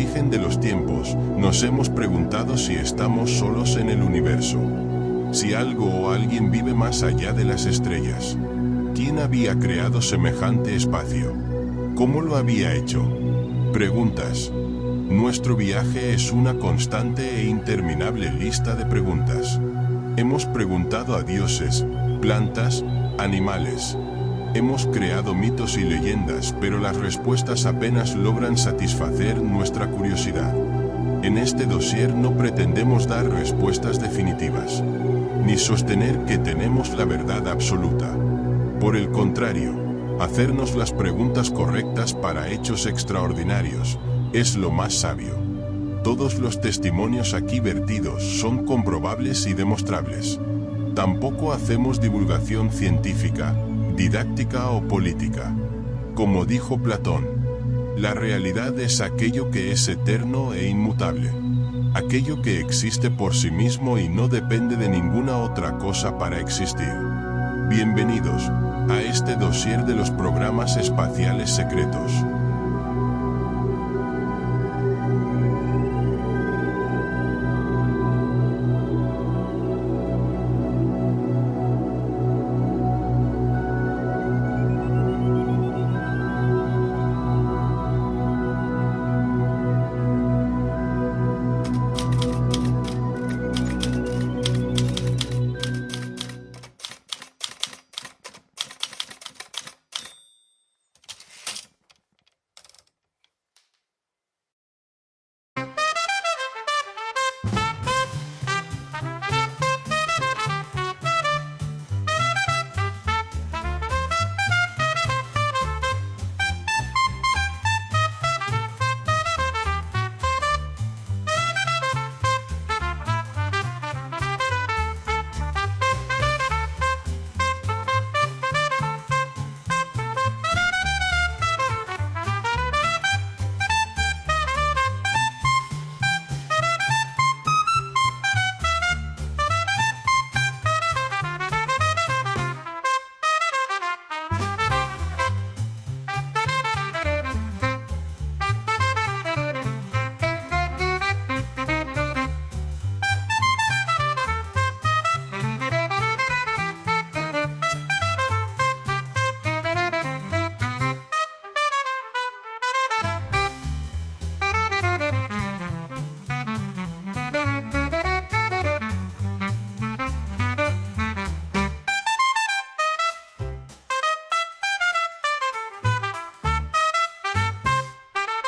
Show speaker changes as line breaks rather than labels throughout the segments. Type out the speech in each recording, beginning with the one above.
origen de los tiempos, nos hemos preguntado si estamos solos en el universo. Si algo o alguien vive más allá de las estrellas. ¿Quién había creado semejante espacio? ¿Cómo lo había hecho? Preguntas. Nuestro viaje es una constante e interminable lista de preguntas. Hemos preguntado a dioses, plantas, animales. Hemos creado mitos y leyendas, pero las respuestas apenas logran satisfacer nuestra curiosidad. En este dossier no pretendemos dar respuestas definitivas, ni sostener que tenemos la verdad absoluta. Por el contrario, hacernos las preguntas correctas para hechos extraordinarios es lo más sabio. Todos los testimonios aquí vertidos son comprobables y demostrables. Tampoco hacemos divulgación científica, didáctica o política. Como dijo Platón, la realidad es aquello que es eterno e inmutable. Aquello que existe por sí mismo y no depende de ninguna otra cosa para existir. Bienvenidos a este dossier de los programas espaciales secretos.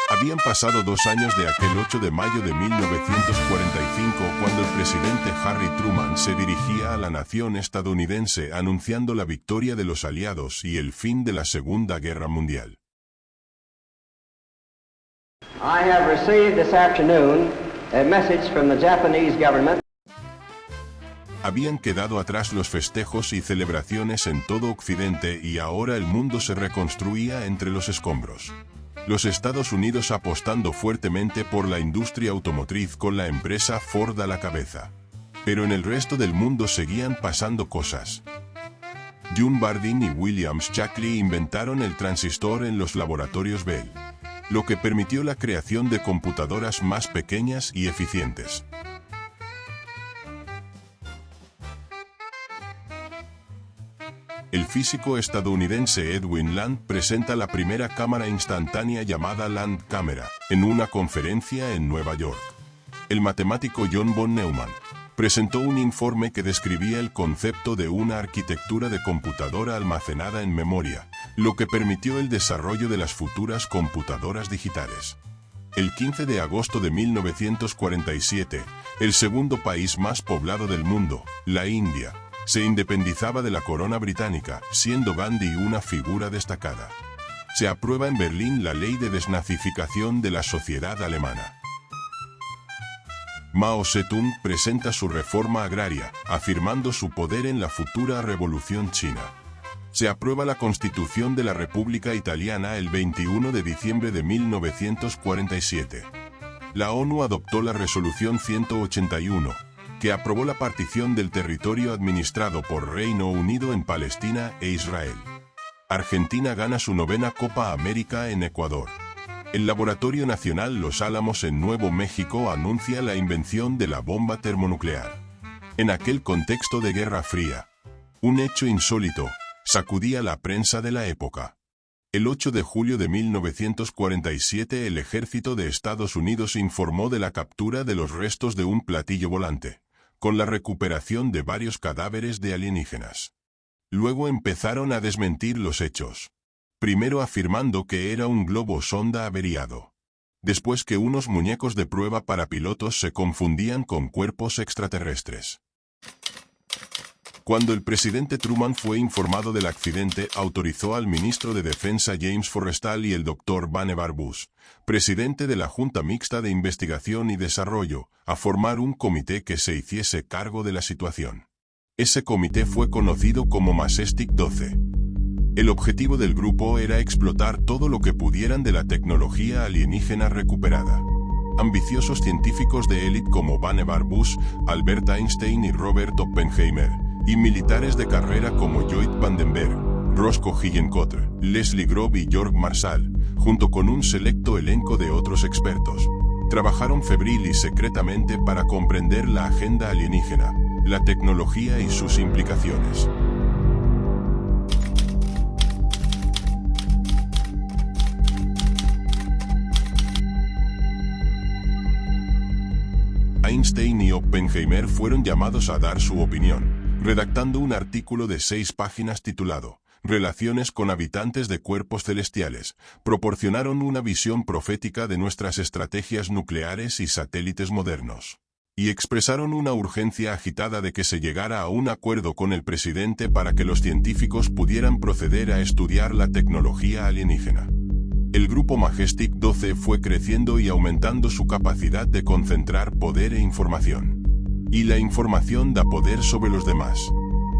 Habían pasado 2 años de aquel 8 de mayo de 1945 cuando el presidente Harry Truman se dirigía a la nación estadounidense anunciando la victoria de los aliados y el fin de la Segunda Guerra Mundial.
I have received this afternoon a message from the Japanese government.
Habían quedado atrás los festejos y celebraciones en todo Occidente y ahora el mundo se reconstruía entre los escombros. Los Estados Unidos apostando fuertemente por la industria automotriz con la empresa Ford a la cabeza. Pero en el resto del mundo seguían pasando cosas. June Bardeen y William Shockley inventaron el transistor en los laboratorios Bell, lo que permitió la creación de computadoras más pequeñas y eficientes. El físico estadounidense Edwin Land presenta la primera cámara instantánea llamada Land Camera en una conferencia en Nueva York. El matemático John von Neumann presentó un informe que describía el concepto de una arquitectura de computadora almacenada en memoria, lo que permitió el desarrollo de las futuras computadoras digitales. El 15 de agosto de 1947, el segundo país más poblado del mundo, la India, se independizaba de la corona británica, siendo Gandhi una figura destacada. Se aprueba en Berlín la ley de desnazificación de la sociedad alemana. Mao Zedong presenta su reforma agraria, afirmando su poder en la futura revolución china. Se aprueba la Constitución de la República Italiana el 21 de diciembre de 1947. La ONU adoptó la Resolución 181, que aprobó la partición del territorio administrado por Reino Unido en Palestina e Israel. Argentina gana su 9ª Copa América en Ecuador. El Laboratorio Nacional Los Álamos en Nuevo México anuncia la invención de la bomba termonuclear. En aquel contexto de Guerra Fría, un hecho insólito sacudía la prensa de la época. El 8 de julio de 1947 el ejército de Estados Unidos informó de la captura de los restos de un platillo volante, con la recuperación de varios cadáveres de alienígenas. Luego empezaron a desmentir los hechos. Primero afirmando que era un globo sonda averiado. Después que unos muñecos de prueba para pilotos se confundían con cuerpos extraterrestres. Cuando el presidente Truman fue informado del accidente, autorizó al ministro de Defensa James Forrestal y el Dr. Vannevar Bush, presidente de la Junta Mixta de Investigación y Desarrollo, a formar un comité que se hiciese cargo de la situación. Ese comité fue conocido como Majestic 12. El objetivo del grupo era explotar todo lo que pudieran de la tecnología alienígena recuperada. Ambiciosos científicos de élite como Vannevar Bush, Albert Einstein y Robert Oppenheimer, y militares de carrera como Lloyd Vandenberg, Roscoe Hillenkotter, Leslie Groves y George Marshall, junto con un selecto elenco de otros expertos, trabajaron febril y secretamente para comprender la agenda alienígena, la tecnología y sus implicaciones. Einstein y Oppenheimer fueron llamados a dar su opinión, redactando un artículo de 6 páginas titulado Relaciones con habitantes de cuerpos celestiales. Proporcionaron una visión profética de nuestras estrategias nucleares y satélites modernos. Y expresaron una urgencia agitada de que se llegara a un acuerdo con el presidente para que los científicos pudieran proceder a estudiar la tecnología alienígena. El grupo Majestic 12 fue creciendo y aumentando su capacidad de concentrar poder e información. Y la información da poder sobre los demás.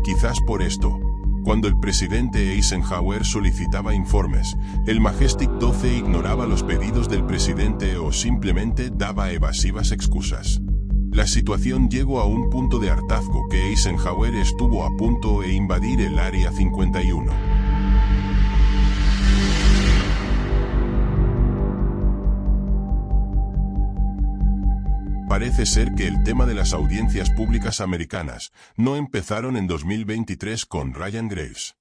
Quizás por esto, cuando el presidente Eisenhower solicitaba informes, el Majestic 12 ignoraba los pedidos del presidente o simplemente daba evasivas excusas. La situación llegó a un punto de hartazgo que Eisenhower estuvo a punto de invadir el Área 51. Parece ser que el tema de las audiencias públicas americanas no empezaron en 2023 con Ryan Graves.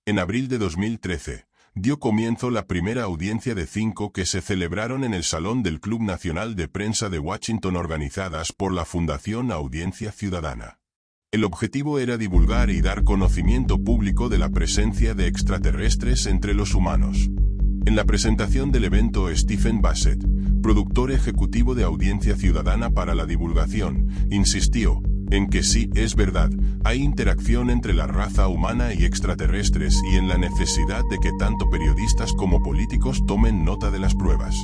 En abril de 2013, dio comienzo la primera audiencia de 5 que se celebraron en el Salón del Club Nacional de Prensa de Washington organizadas por la Fundación Audiencia Ciudadana. El objetivo era divulgar y dar conocimiento público de la presencia de extraterrestres entre los humanos. En la presentación del evento, Stephen Bassett, productor ejecutivo de Audiencia Ciudadana para la Divulgación, insistió en que sí, es verdad, hay interacción entre la raza humana y extraterrestres y en la necesidad de que tanto periodistas como políticos tomen nota de las pruebas.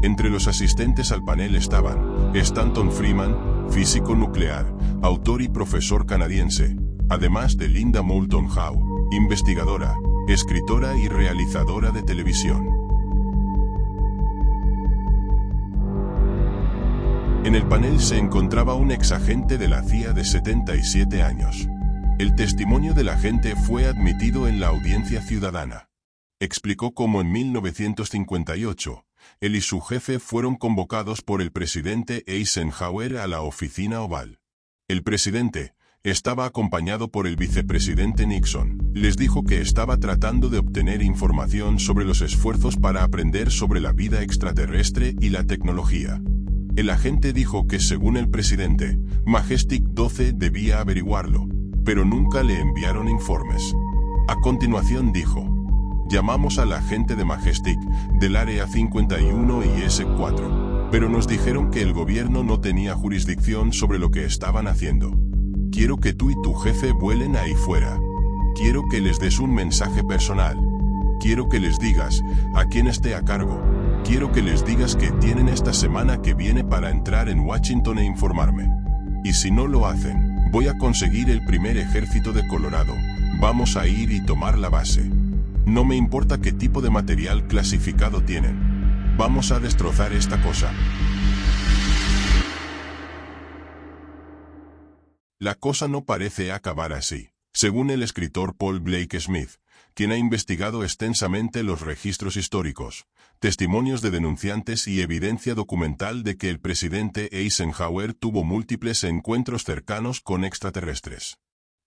Entre los asistentes al panel estaban Stanton Friedman, físico nuclear, autor y profesor canadiense, además de Linda Moulton Howe, investigadora, escritora y realizadora de televisión. En el panel se encontraba un exagente de la CIA de 77 años. El testimonio del agente fue admitido en la audiencia ciudadana. Explicó cómo en 1958, él y su jefe fueron convocados por el presidente Eisenhower a la oficina oval. El presidente estaba acompañado por el vicepresidente Nixon. Les dijo que estaba tratando de obtener información sobre los esfuerzos para aprender sobre la vida extraterrestre y la tecnología. El agente dijo que según el presidente, Majestic 12 debía averiguarlo, pero nunca le enviaron informes. A continuación dijo: llamamos al agente de Majestic, del Área 51 y S4, pero nos dijeron que el gobierno no tenía jurisdicción sobre lo que estaban haciendo. Quiero que tú y tu jefe vuelen ahí fuera. Quiero que les des un mensaje personal. Quiero que les digas a quién esté a cargo. Quiero que les digas que tienen esta semana que viene para entrar en Washington e informarme. Y si no lo hacen, voy a conseguir el primer ejército de Colorado. Vamos a ir y tomar la base. No me importa qué tipo de material clasificado tienen. Vamos a destrozar esta cosa. La cosa no parece acabar así. Según el escritor Paul Blake Smith, quien ha investigado extensamente los registros históricos, testimonios de denunciantes y evidencia documental de que el presidente Eisenhower tuvo múltiples encuentros cercanos con extraterrestres.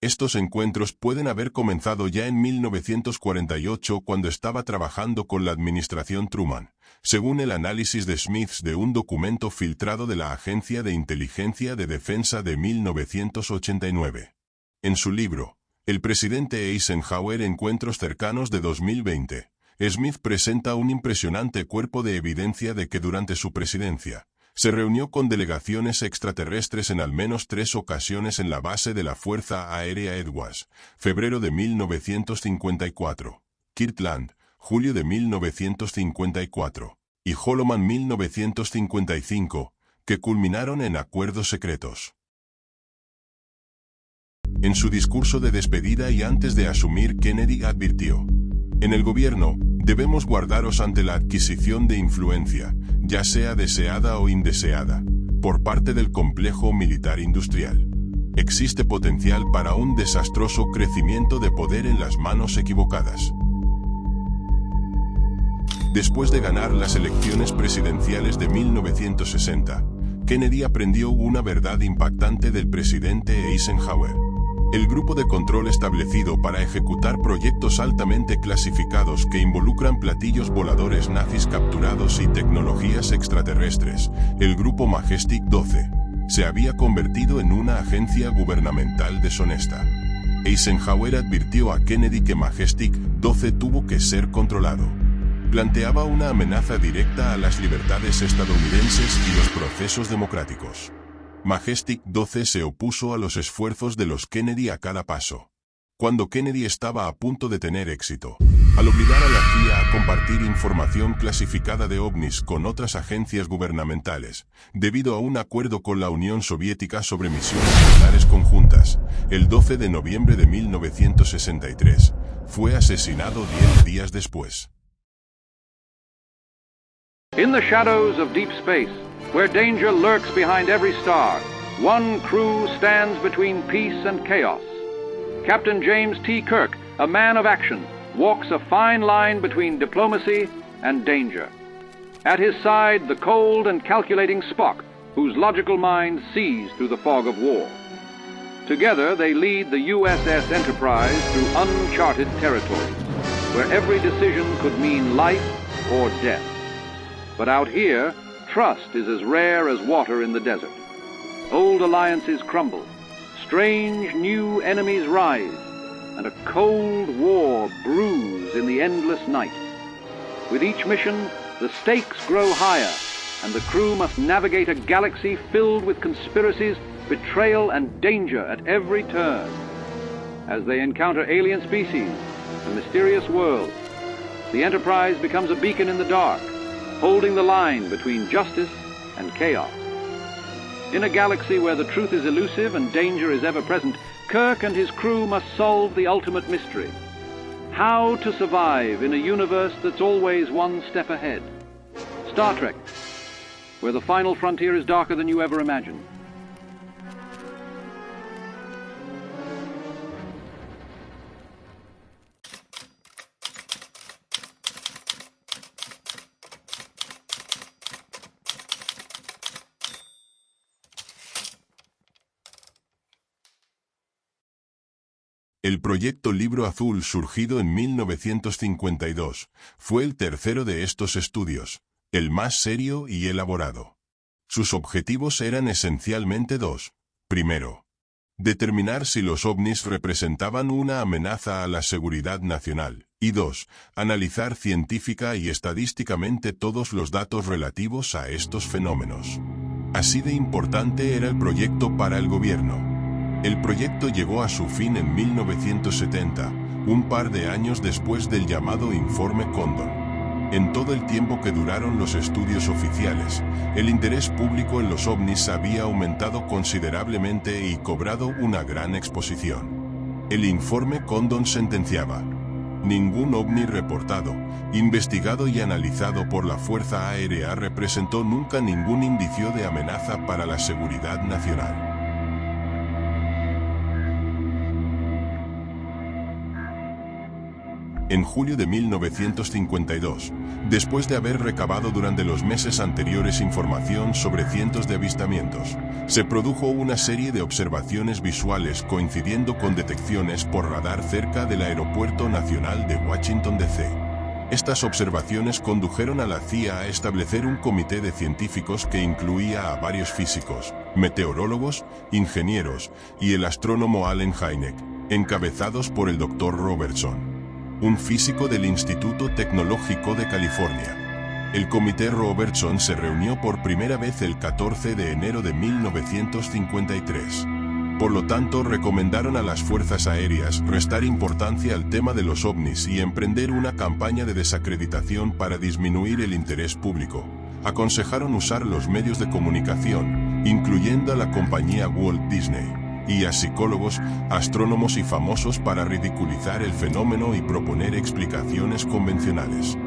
Estos encuentros pueden haber comenzado ya en 1948 cuando estaba trabajando con la administración Truman, según el análisis de Smith de un documento filtrado de la Agencia de Inteligencia de Defensa de 1989. En su libro, El presidente Eisenhower, Encuentros cercanos de 2020, Smith presenta un impresionante cuerpo de evidencia de que durante su presidencia, se reunió con delegaciones extraterrestres en al menos 3 ocasiones en la base de la Fuerza Aérea Edwards, febrero de 1954, Kirtland, julio de 1954, y Holloman 1955, que culminaron en acuerdos secretos. En su discurso de despedida y antes de asumir, Kennedy advirtió: en el gobierno, debemos guardaros ante la adquisición de influencia, ya sea deseada o indeseada, por parte del complejo militar industrial. Existe potencial para un desastroso crecimiento de poder en las manos equivocadas. Después de ganar las elecciones presidenciales de 1960, Kennedy aprendió una verdad impactante del presidente Eisenhower. El grupo de control establecido para ejecutar proyectos altamente clasificados que involucran platillos voladores nazis capturados y tecnologías extraterrestres, el Grupo Majestic 12, se había convertido en una agencia gubernamental deshonesta. Eisenhower advirtió a Kennedy que Majestic 12 tuvo que ser controlado. Planteaba una amenaza directa a las libertades estadounidenses y los procesos democráticos. Majestic 12 se opuso a los esfuerzos de los Kennedy a cada paso. Cuando Kennedy estaba a punto de tener éxito, al obligar a la CIA a compartir información clasificada de ovnis con otras agencias gubernamentales, debido a un acuerdo con la Unión Soviética sobre misiones militares conjuntas, el 12 de noviembre de 1963, fue asesinado 10 días después.
In the shadows of deep space, where danger lurks behind every star, one crew stands between peace and chaos. Captain James T. Kirk, a man of action, walks a fine line between diplomacy and danger. At his side, the cold and calculating Spock, whose logical mind sees through the fog of war. Together, they lead the USS Enterprise through uncharted territories, where every decision could mean life or death. But out here, trust is as rare as water in the desert. Old alliances crumble, strange new enemies rise, and a cold war brews in the endless night. With each mission, the stakes grow higher, and the crew must navigate a galaxy filled with conspiracies, betrayal, and danger at every turn. As they encounter alien species and mysterious worlds, the Enterprise becomes a beacon in the dark, holding the line between justice and chaos. In a galaxy where the truth is elusive and danger is ever present, Kirk and his crew must solve the ultimate mystery: how to survive in a universe that's always one step ahead. Star Trek, where the final frontier is darker than you ever imagined.
El proyecto Libro Azul, surgido en 1952, fue el tercero de estos estudios, el más serio y elaborado. Sus objetivos eran esencialmente dos. Primero, determinar si los ovnis representaban una amenaza a la seguridad nacional, y dos, analizar científica y estadísticamente todos los datos relativos a estos fenómenos. Así de importante era el proyecto para el gobierno. El proyecto llegó a su fin en 1970, un par de años después del llamado Informe Condon. En todo el tiempo que duraron los estudios oficiales, el interés público en los ovnis había aumentado considerablemente y cobrado una gran exposición. El Informe Condon sentenciaba: ningún ovni reportado, investigado y analizado por la Fuerza Aérea representó nunca ningún indicio de amenaza para la seguridad nacional. en julio de 1952, después de haber recabado durante los meses anteriores información sobre cientos de avistamientos. Se produjo una serie de observaciones visuales coincidiendo con detecciones por radar cerca del Aeropuerto Nacional de Washington, D.C. Estas observaciones condujeron a la CIA a establecer un comité de científicos que incluía a varios físicos, meteorólogos, ingenieros y el astrónomo Allen Hynek, encabezados por el Dr. Robertson, un físico del Instituto Tecnológico de California. El comité Robertson se reunió por primera vez el 14 de enero de 1953. Por lo tanto, recomendaron a las fuerzas aéreas restar importancia al tema de los ovnis y emprender una campaña de desacreditación para disminuir el interés público. Aconsejaron usar los medios de comunicación, incluyendo a la compañía Walt Disney, y a psicólogos, astrónomos y famosos para ridiculizar el fenómeno y proponer explicaciones convencionales.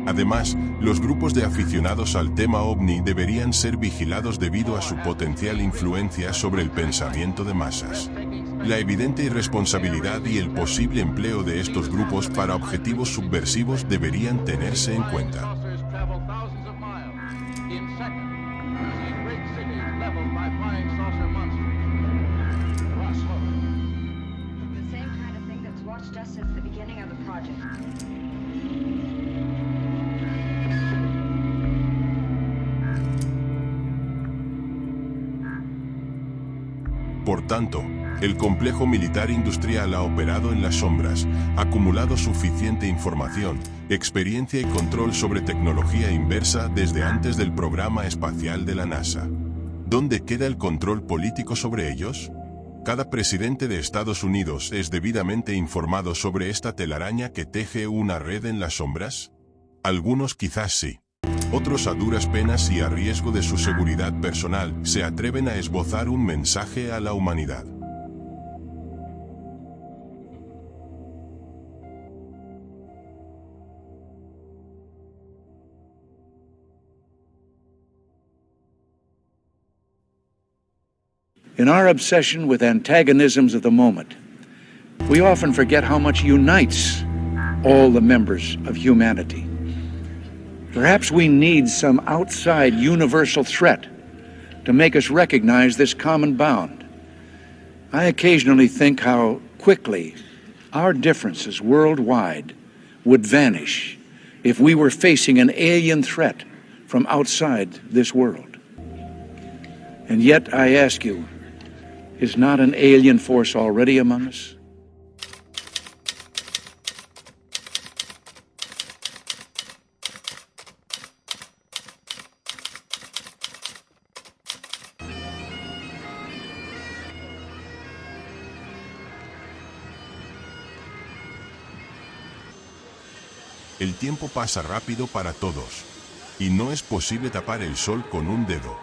Además, los grupos de aficionados al tema ovni deberían ser vigilados debido a su potencial influencia sobre el pensamiento de masas. La evidente irresponsabilidad y el posible empleo de estos grupos para objetivos subversivos deberían tenerse en cuenta. Por tanto, el complejo militar industrial ha operado en las sombras, acumulado suficiente información, experiencia y control sobre tecnología inversa desde antes del programa espacial de la NASA. ¿Dónde queda el control político sobre ellos? ¿Cada presidente de Estados Unidos es debidamente informado sobre esta telaraña que teje una red en las sombras? Algunos quizás sí. Otros a duras penas y a riesgo de su seguridad personal se atreven a esbozar un mensaje a la humanidad.
In our obsession with antagonisms of the moment, we often forget how much unites all the members of humanity. Perhaps we need some outside universal threat to make us recognize this common bound. I occasionally think how quickly our differences worldwide would vanish if we were facing an alien threat from outside this world. And yet, I ask you, is not an alien force already among us?
El tiempo pasa rápido para todos, y no es posible tapar el sol con un dedo.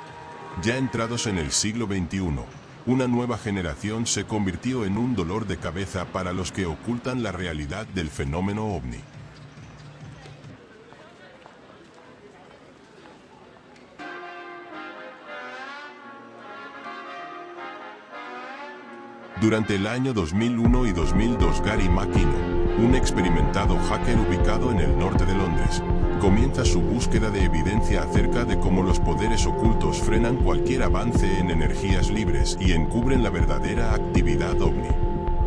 Ya entrados en el siglo XXI, una nueva generación se convirtió en un dolor de cabeza para los que ocultan la realidad del fenómeno ovni. Durante el año 2001 y 2002, Gary McKinnon, un experimentado hacker ubicado en el norte de Londres, comienza su búsqueda de evidencia acerca de cómo los poderes ocultos frenan cualquier avance en energías libres y encubren la verdadera actividad ovni.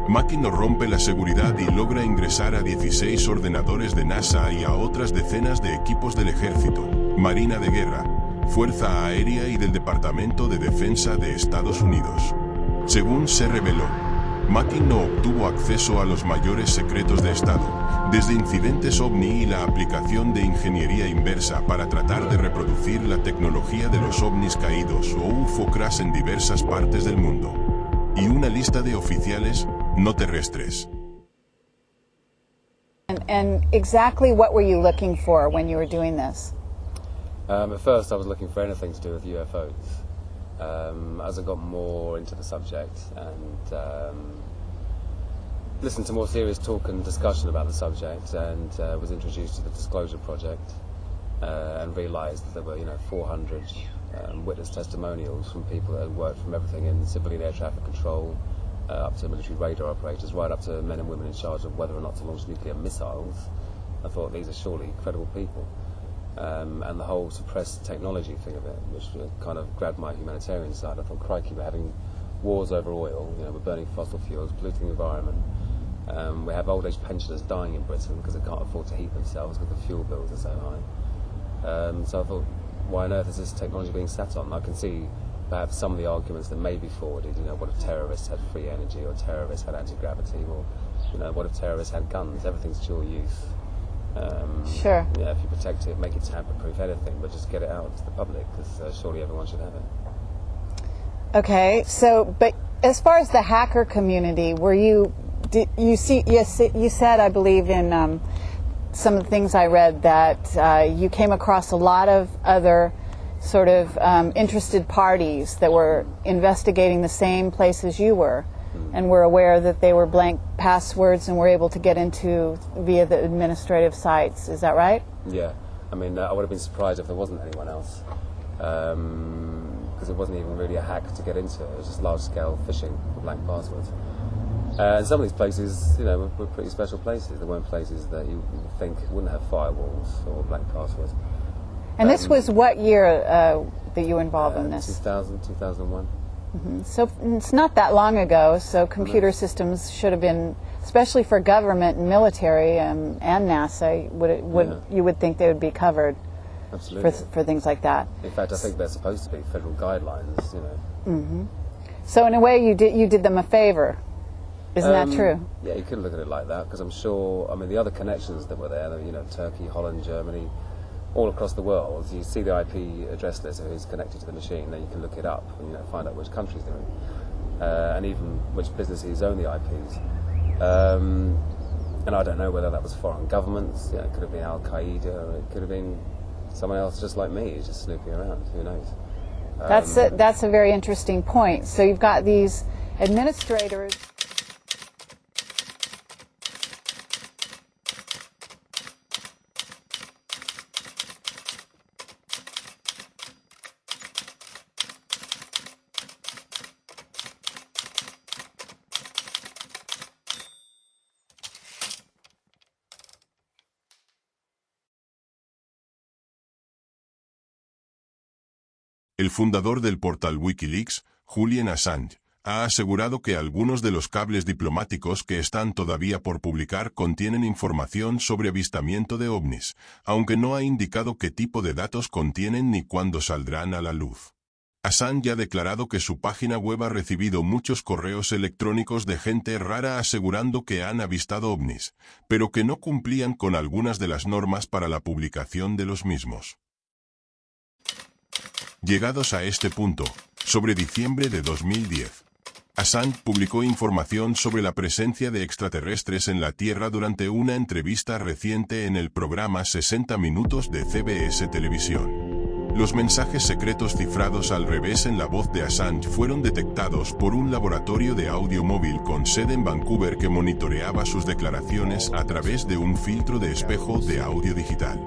McKinnon rompe la seguridad y logra ingresar a 16 ordenadores de NASA y a otras decenas de equipos del Ejército, Marina de Guerra, Fuerza Aérea y del Departamento de Defensa de Estados Unidos. Según se reveló, McKinnon obtuvo acceso a los mayores secretos de Estado, desde incidentes ovni y la aplicación de ingeniería inversa para tratar de reproducir la tecnología de los ovnis caídos o UFO crash en diversas partes del mundo. Y una lista de oficiales no terrestres.
And exactly what were you looking for when you were doing this?
At first I was looking for anything to do with UFOs. As I got more into the subject and listened to more serious talk and discussion about the subject, and was introduced to the Disclosure Project, and realised that there were 400 witness testimonials from people that had worked from everything in civilian air traffic control, up to military radar operators, right up to men and women in charge of whether or not to launch nuclear missiles. I thought these are surely credible people. And the whole suppressed technology thing of it, which kind of grabbed my humanitarian side. I thought, crikey, we're having wars over oil, we're burning fossil fuels, polluting the environment. We have old age pensioners dying in Britain because they can't afford to heat themselves because the fuel bills are so high. So I thought, why on earth is this technology being sat on? I can see perhaps some of the arguments that may be forwarded. What if terrorists had free energy, or terrorists had anti-gravity, or what if terrorists had guns? Everything's dual use.
Sure.
Yeah, if you protect it, make it tamper-proof, anything, but just get it out to the public, because surely everyone should have it.
Okay, so, but as far as the hacker community, you said, I believe, in some of the things I read, that you came across a lot of other sort of interested parties that were investigating the same places you were, and were aware that they were blank passwords and were able to get into via the administrative sites. Is that right?
Yeah. I mean, I would have been surprised if there wasn't anyone else, because it wasn't even really a hack to get into. It was just large-scale phishing for blank passwords. And some of these places, were pretty special places. They weren't places that you would think wouldn't have firewalls or blank passwords.
And this was what year that you were involved in this?
2000, 2001.
Mm-hmm. So it's not that long ago, so computer systems should have been, especially for government and military and NASA, you would think they would be covered.
Absolutely.
For things like that.
In fact, I think they're supposed to be federal guidelines,
Mm-hmm. So in a way, you did them a favor. Isn't that true?
Yeah, you could look at it like that, because I'm sure, the other connections that were there, Turkey, Holland, Germany, all across the world, you see the IP address list of who's connected to the machine, then you can look it up and find out which countries they're in, and even which businesses own the IPs. And I don't know whether that was foreign governments, it could have been Al-Qaeda, or it could have been someone else just like me, just snooping around, who knows.
That's a very interesting point. So you've got these administrators.
El fundador del portal Wikileaks, Julian Assange, ha asegurado que algunos de los cables diplomáticos que están todavía por publicar contienen información sobre avistamiento de ovnis, aunque no ha indicado qué tipo de datos contienen ni cuándo saldrán a la luz. Assange ha declarado que su página web ha recibido muchos correos electrónicos de gente rara asegurando que han avistado ovnis, pero que no cumplían con algunas de las normas para la publicación de los mismos. Llegados a este punto, sobre diciembre de 2010, Assange publicó información sobre la presencia de extraterrestres en la Tierra durante una entrevista reciente en el programa 60 Minutos de CBS Televisión. Los mensajes secretos cifrados al revés en la voz de Assange fueron detectados por un laboratorio de audio móvil con sede en Vancouver que monitoreaba sus declaraciones a través de un filtro de espejo de audio digital.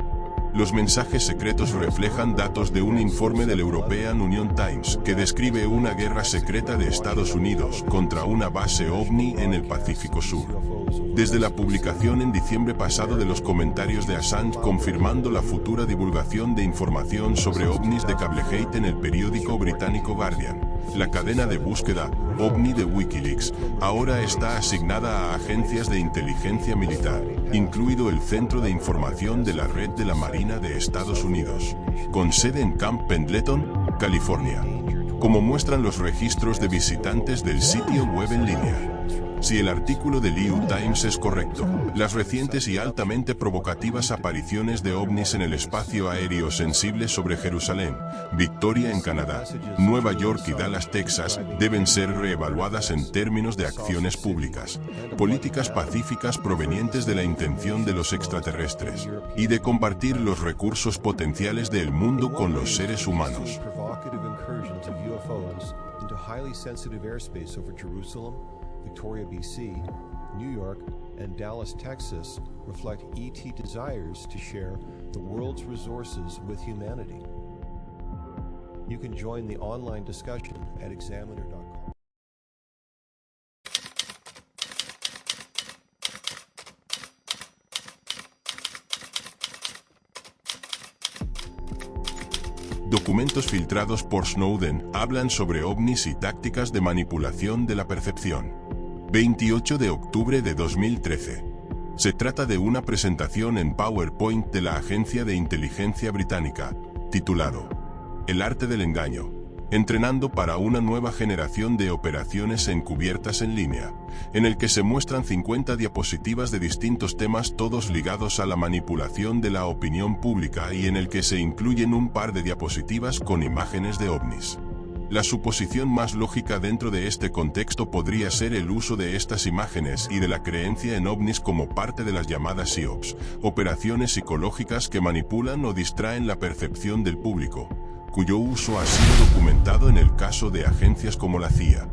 Los mensajes secretos reflejan datos de un informe del European Union Times que describe una guerra secreta de Estados Unidos contra una base ovni en el Pacífico Sur. Desde la publicación en diciembre pasado de los comentarios de Assange confirmando la futura divulgación de información sobre ovnis de Cablegate en el periódico británico Guardian, la cadena de búsqueda OVNI de Wikileaks ahora está asignada a agencias de inteligencia militar, incluido el Centro de Información de la Red de la Marina de Estados Unidos, con sede en Camp Pendleton, California, como muestran los registros de visitantes del sitio web en línea. Si el artículo del EU Times es correcto, las recientes y altamente provocativas apariciones de ovnis en el espacio aéreo sensible sobre Jerusalén, Victoria en Canadá, Nueva York y Dallas, Texas, deben ser reevaluadas en términos de acciones públicas, políticas pacíficas provenientes de la intención de los extraterrestres, y de compartir los recursos potenciales del mundo con los seres humanos.
Victoria, BC, New York, and Dallas, Texas reflect ET desires to share the world's resources with humanity. You can join the online discussion at examiner.com.
documentos filtrados por Snowden hablan sobre ovnis y tácticas de manipulación de la percepción. 28 de octubre de 2013. Se trata de una presentación en PowerPoint de la Agencia de Inteligencia Británica, titulado El arte del engaño, entrenando para una nueva generación de operaciones encubiertas en línea, en el que se muestran 50 diapositivas de distintos temas, todos ligados a la manipulación de la opinión pública, y en el que se incluyen un par de diapositivas con imágenes de ovnis. La suposición más lógica dentro de este contexto podría ser el uso de estas imágenes y de la creencia en ovnis como parte de las llamadas PSYOPs, operaciones psicológicas que manipulan o distraen la percepción del público, cuyo uso ha sido documentado en el caso de agencias como la CIA.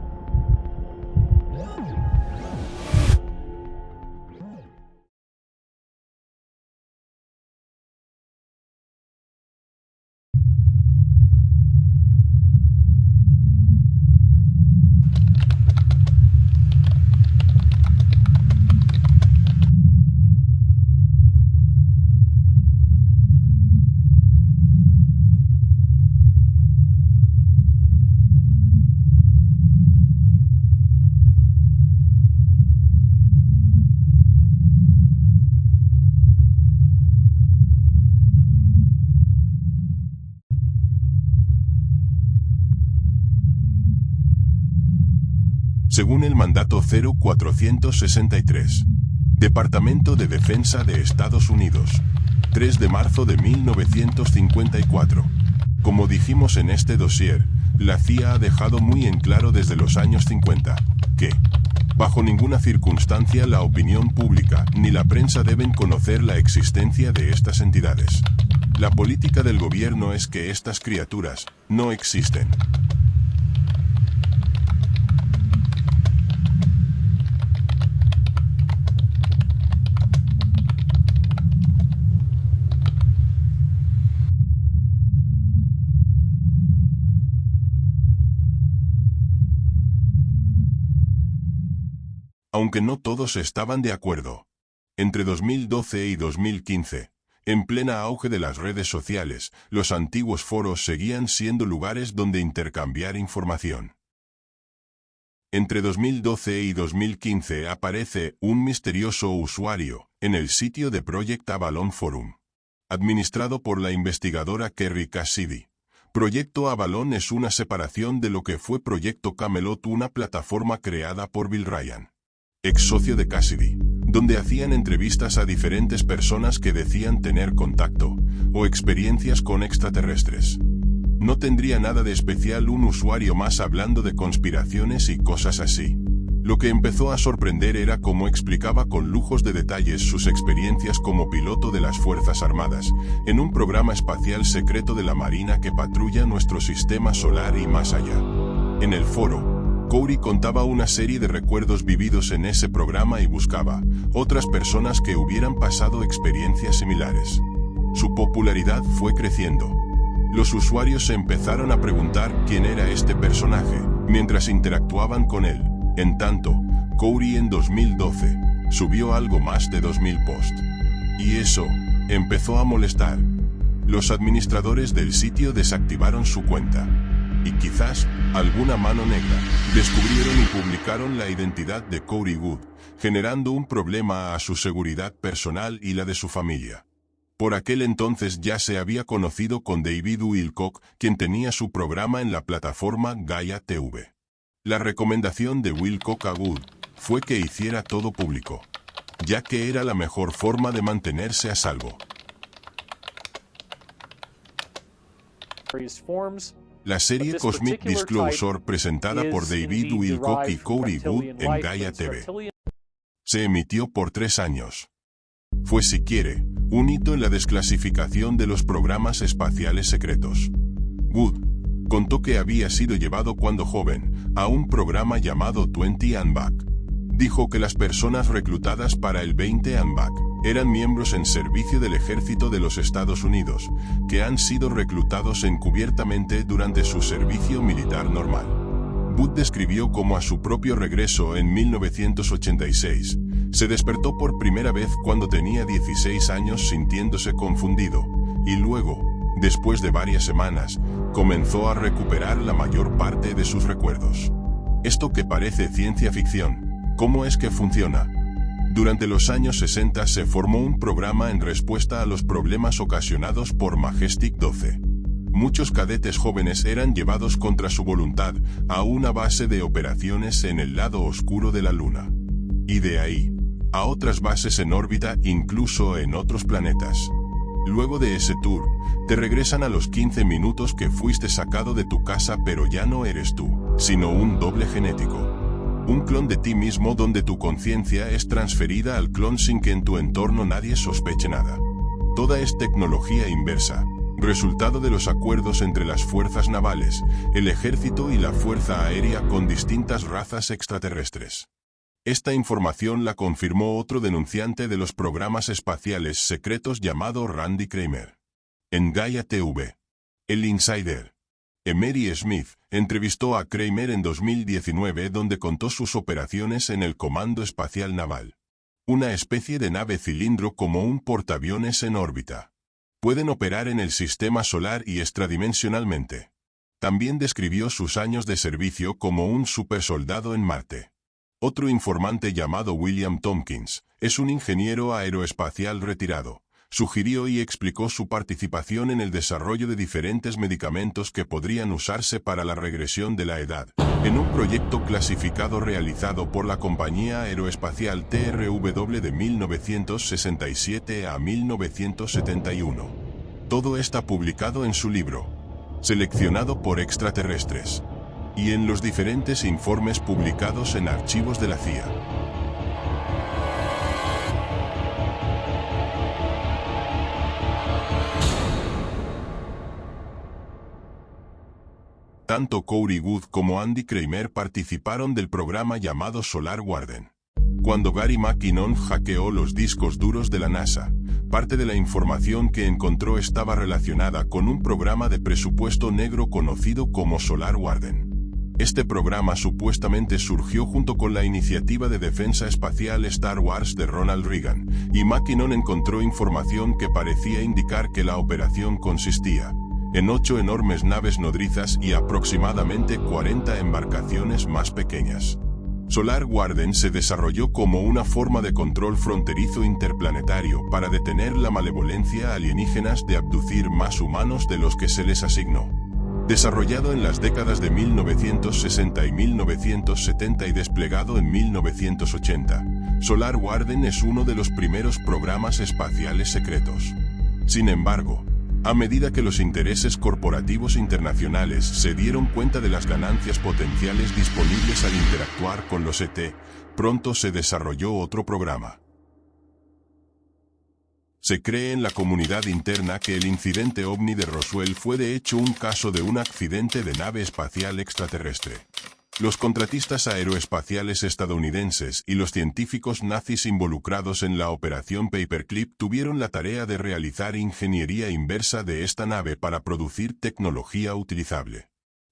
Según el mandato 0463, Departamento de Defensa de Estados Unidos, 3 de marzo de 1954. Como dijimos en este dossier, la CIA ha dejado muy en claro desde los años 50 que, bajo ninguna circunstancia, la opinión pública ni la prensa deben conocer la existencia de estas entidades. La política del gobierno es que estas criaturas no existen. Aunque no todos estaban de acuerdo. Entre 2012 y 2015, en plena auge de las redes sociales, los antiguos foros seguían siendo lugares donde intercambiar información. Entre 2012 y 2015 aparece un misterioso usuario en el sitio de Project Avalon Forum, administrado por la investigadora Kerry Cassidy. Proyecto Avalon es una separación de lo que fue Proyecto Camelot, una plataforma creada por Bill Ryan, ex socio de Cassidy, donde hacían entrevistas a diferentes personas que decían tener contacto o experiencias con extraterrestres. No tendría nada de especial un usuario más hablando de conspiraciones y cosas así. Lo que empezó a sorprender era cómo explicaba con lujos de detalles sus experiencias como piloto de las Fuerzas Armadas, en un programa espacial secreto de la Marina que patrulla nuestro sistema solar y más allá. En el foro, Corey contaba una serie de recuerdos vividos en ese programa y buscaba otras personas que hubieran pasado experiencias similares. Su popularidad fue creciendo. Los usuarios se empezaron a preguntar quién era este personaje, mientras interactuaban con él. En tanto, Corey en 2012 subió algo más de 2000 posts. Y eso empezó a molestar. Los administradores del sitio desactivaron su cuenta. Y quizás alguna mano negra descubrieron y publicaron la identidad de Corey Goode, generando un problema a su seguridad personal y la de su familia. Por aquel entonces ya se había conocido con David Wilcock, quien tenía su programa en la plataforma Gaia TV. La recomendación de Wilcock a Goode fue que hiciera todo público, ya que era la mejor forma de mantenerse a salvo. La serie Cosmic Disclosure, presentada por David Wilcock y Corey Goode en Gaia TV, se emitió por 3 años. Fue, si quiere, un hito en la desclasificación de los programas espaciales secretos. Goode contó que había sido llevado cuando joven a un programa llamado 20 and Back. Dijo que las personas reclutadas para el 20 and Back eran miembros en servicio del ejército de los Estados Unidos, que han sido reclutados encubiertamente durante su servicio militar normal. Wood describió cómo a su propio regreso en 1986, se despertó por primera vez cuando tenía 16 años sintiéndose confundido, y luego Después de varias semanas, comenzó a recuperar la mayor parte de sus recuerdos. Esto que parece ciencia ficción, ¿cómo es que funciona? Durante los años 60 se formó un programa en respuesta a los problemas ocasionados por Majestic 12. Muchos cadetes jóvenes eran llevados contra su voluntad a una base de operaciones en el lado oscuro de la Luna. Y de ahí, a otras bases en órbita, incluso en otros planetas. Luego de ese tour, te regresan a los 15 minutos que fuiste sacado de tu casa, pero ya no eres tú, sino un doble genético. Un clon de ti mismo donde tu conciencia es transferida al clon sin que en tu entorno nadie sospeche nada. Toda es tecnología inversa, resultado de los acuerdos entre las fuerzas navales, el ejército y la fuerza aérea con distintas razas extraterrestres. Esta información la confirmó otro denunciante de los programas espaciales secretos llamado Randy Kramer. En Gaia TV, el Insider, Emery Smith entrevistó a Kramer en 2019 donde contó sus operaciones en el Comando Espacial Naval. Una especie de nave cilindro como un portaaviones en órbita. Pueden operar en el sistema solar y extradimensionalmente. También describió sus años de servicio como un supersoldado en Marte. Otro informante llamado William Tompkins, es un ingeniero aeroespacial retirado. Sugirió y explicó su participación en el desarrollo de diferentes medicamentos que podrían usarse para la regresión de la edad, en un proyecto clasificado realizado por la compañía aeroespacial TRW de 1967 a 1971. Todo está publicado en su libro, Seleccionado por extraterrestres, y en los diferentes informes publicados en archivos de la CIA. Tanto Corey Wood como Andy Kramer participaron del programa llamado Solar Warden. Cuando Gary McKinnon hackeó los discos duros de la NASA, parte de la información que encontró estaba relacionada con un programa de presupuesto negro conocido como Solar Warden. Este programa supuestamente surgió junto con la iniciativa de defensa espacial Star Wars de Ronald Reagan, y McKinnon encontró información que parecía indicar que la operación consistía en 8 enormes naves nodrizas y aproximadamente 40 embarcaciones más pequeñas. Solar Warden se desarrolló como una forma de control fronterizo interplanetario para detener la malevolencia alienígenas de abducir más humanos de los que se les asignó. Desarrollado en las décadas de 1960 y 1970 y desplegado en 1980, Solar Warden es uno de los primeros programas espaciales secretos. Sin embargo, a medida que los intereses corporativos internacionales se dieron cuenta de las ganancias potenciales disponibles al interactuar con los ET, pronto se desarrolló otro programa. Se cree en la comunidad interna que el incidente OVNI de Roswell fue de hecho un caso de un accidente de nave espacial extraterrestre. Los contratistas aeroespaciales estadounidenses y los científicos nazis involucrados en la operación Paperclip tuvieron la tarea de realizar ingeniería inversa de esta nave para producir tecnología utilizable.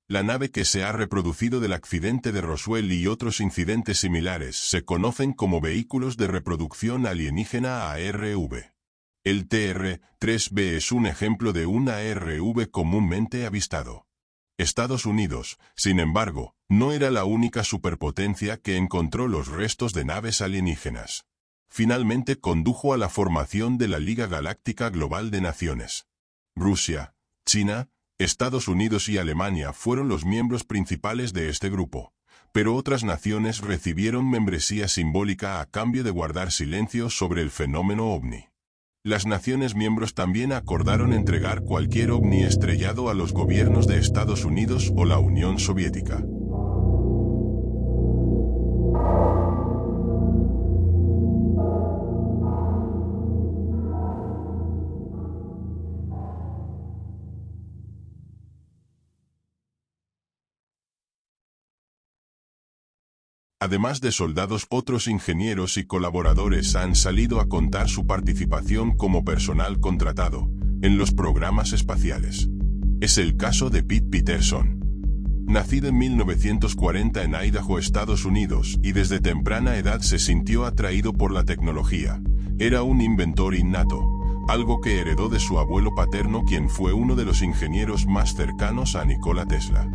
La nave que se ha reproducido del accidente de Roswell y otros incidentes similares se conocen como vehículos de reproducción alienígena ARV. El TR-3B es un ejemplo de un ARV comúnmente avistado. Estados Unidos, sin embargo, no era la única superpotencia que encontró los restos de naves alienígenas. Finalmente condujo a la formación de la Liga Galáctica Global de Naciones. Rusia, China, Estados Unidos y Alemania fueron los miembros principales de este grupo, pero otras naciones recibieron membresía simbólica a cambio de guardar silencio sobre el fenómeno OVNI. Las naciones miembros también acordaron entregar cualquier ovni estrellado a los gobiernos de Estados Unidos o la Unión Soviética. Además de soldados, otros ingenieros y colaboradores han salido a contar su participación como personal contratado en los programas espaciales. Es el caso de Pete Peterson. Nacido en 1940 en Idaho, Estados Unidos, y desde temprana edad se sintió atraído por la tecnología. Era un inventor innato, algo que heredó de su abuelo paterno, quien fue uno de los ingenieros más cercanos a Nikola Tesla.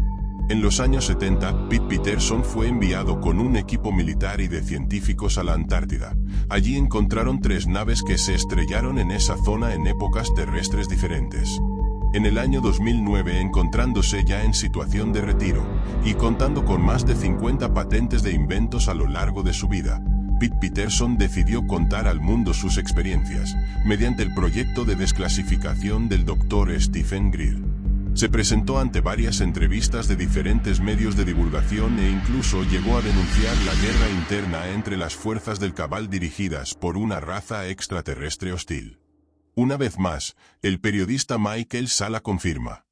En los años 70, Pete Peterson fue enviado con un equipo militar y de científicos a la Antártida. Allí encontraron 3 naves que se estrellaron en esa zona en épocas terrestres diferentes. En el año 2009, encontrándose ya en situación de retiro, y contando con más de 50 patentes de inventos a lo largo de su vida, Pete Peterson decidió contar al mundo sus experiencias, mediante el proyecto de desclasificación del Dr. Stephen Greer. Se presentó ante varias entrevistas de diferentes medios de divulgación e incluso llegó a denunciar la guerra interna entre las fuerzas del Cabal dirigidas por una raza extraterrestre hostil. Una vez más, el periodista Michael Salla confirma: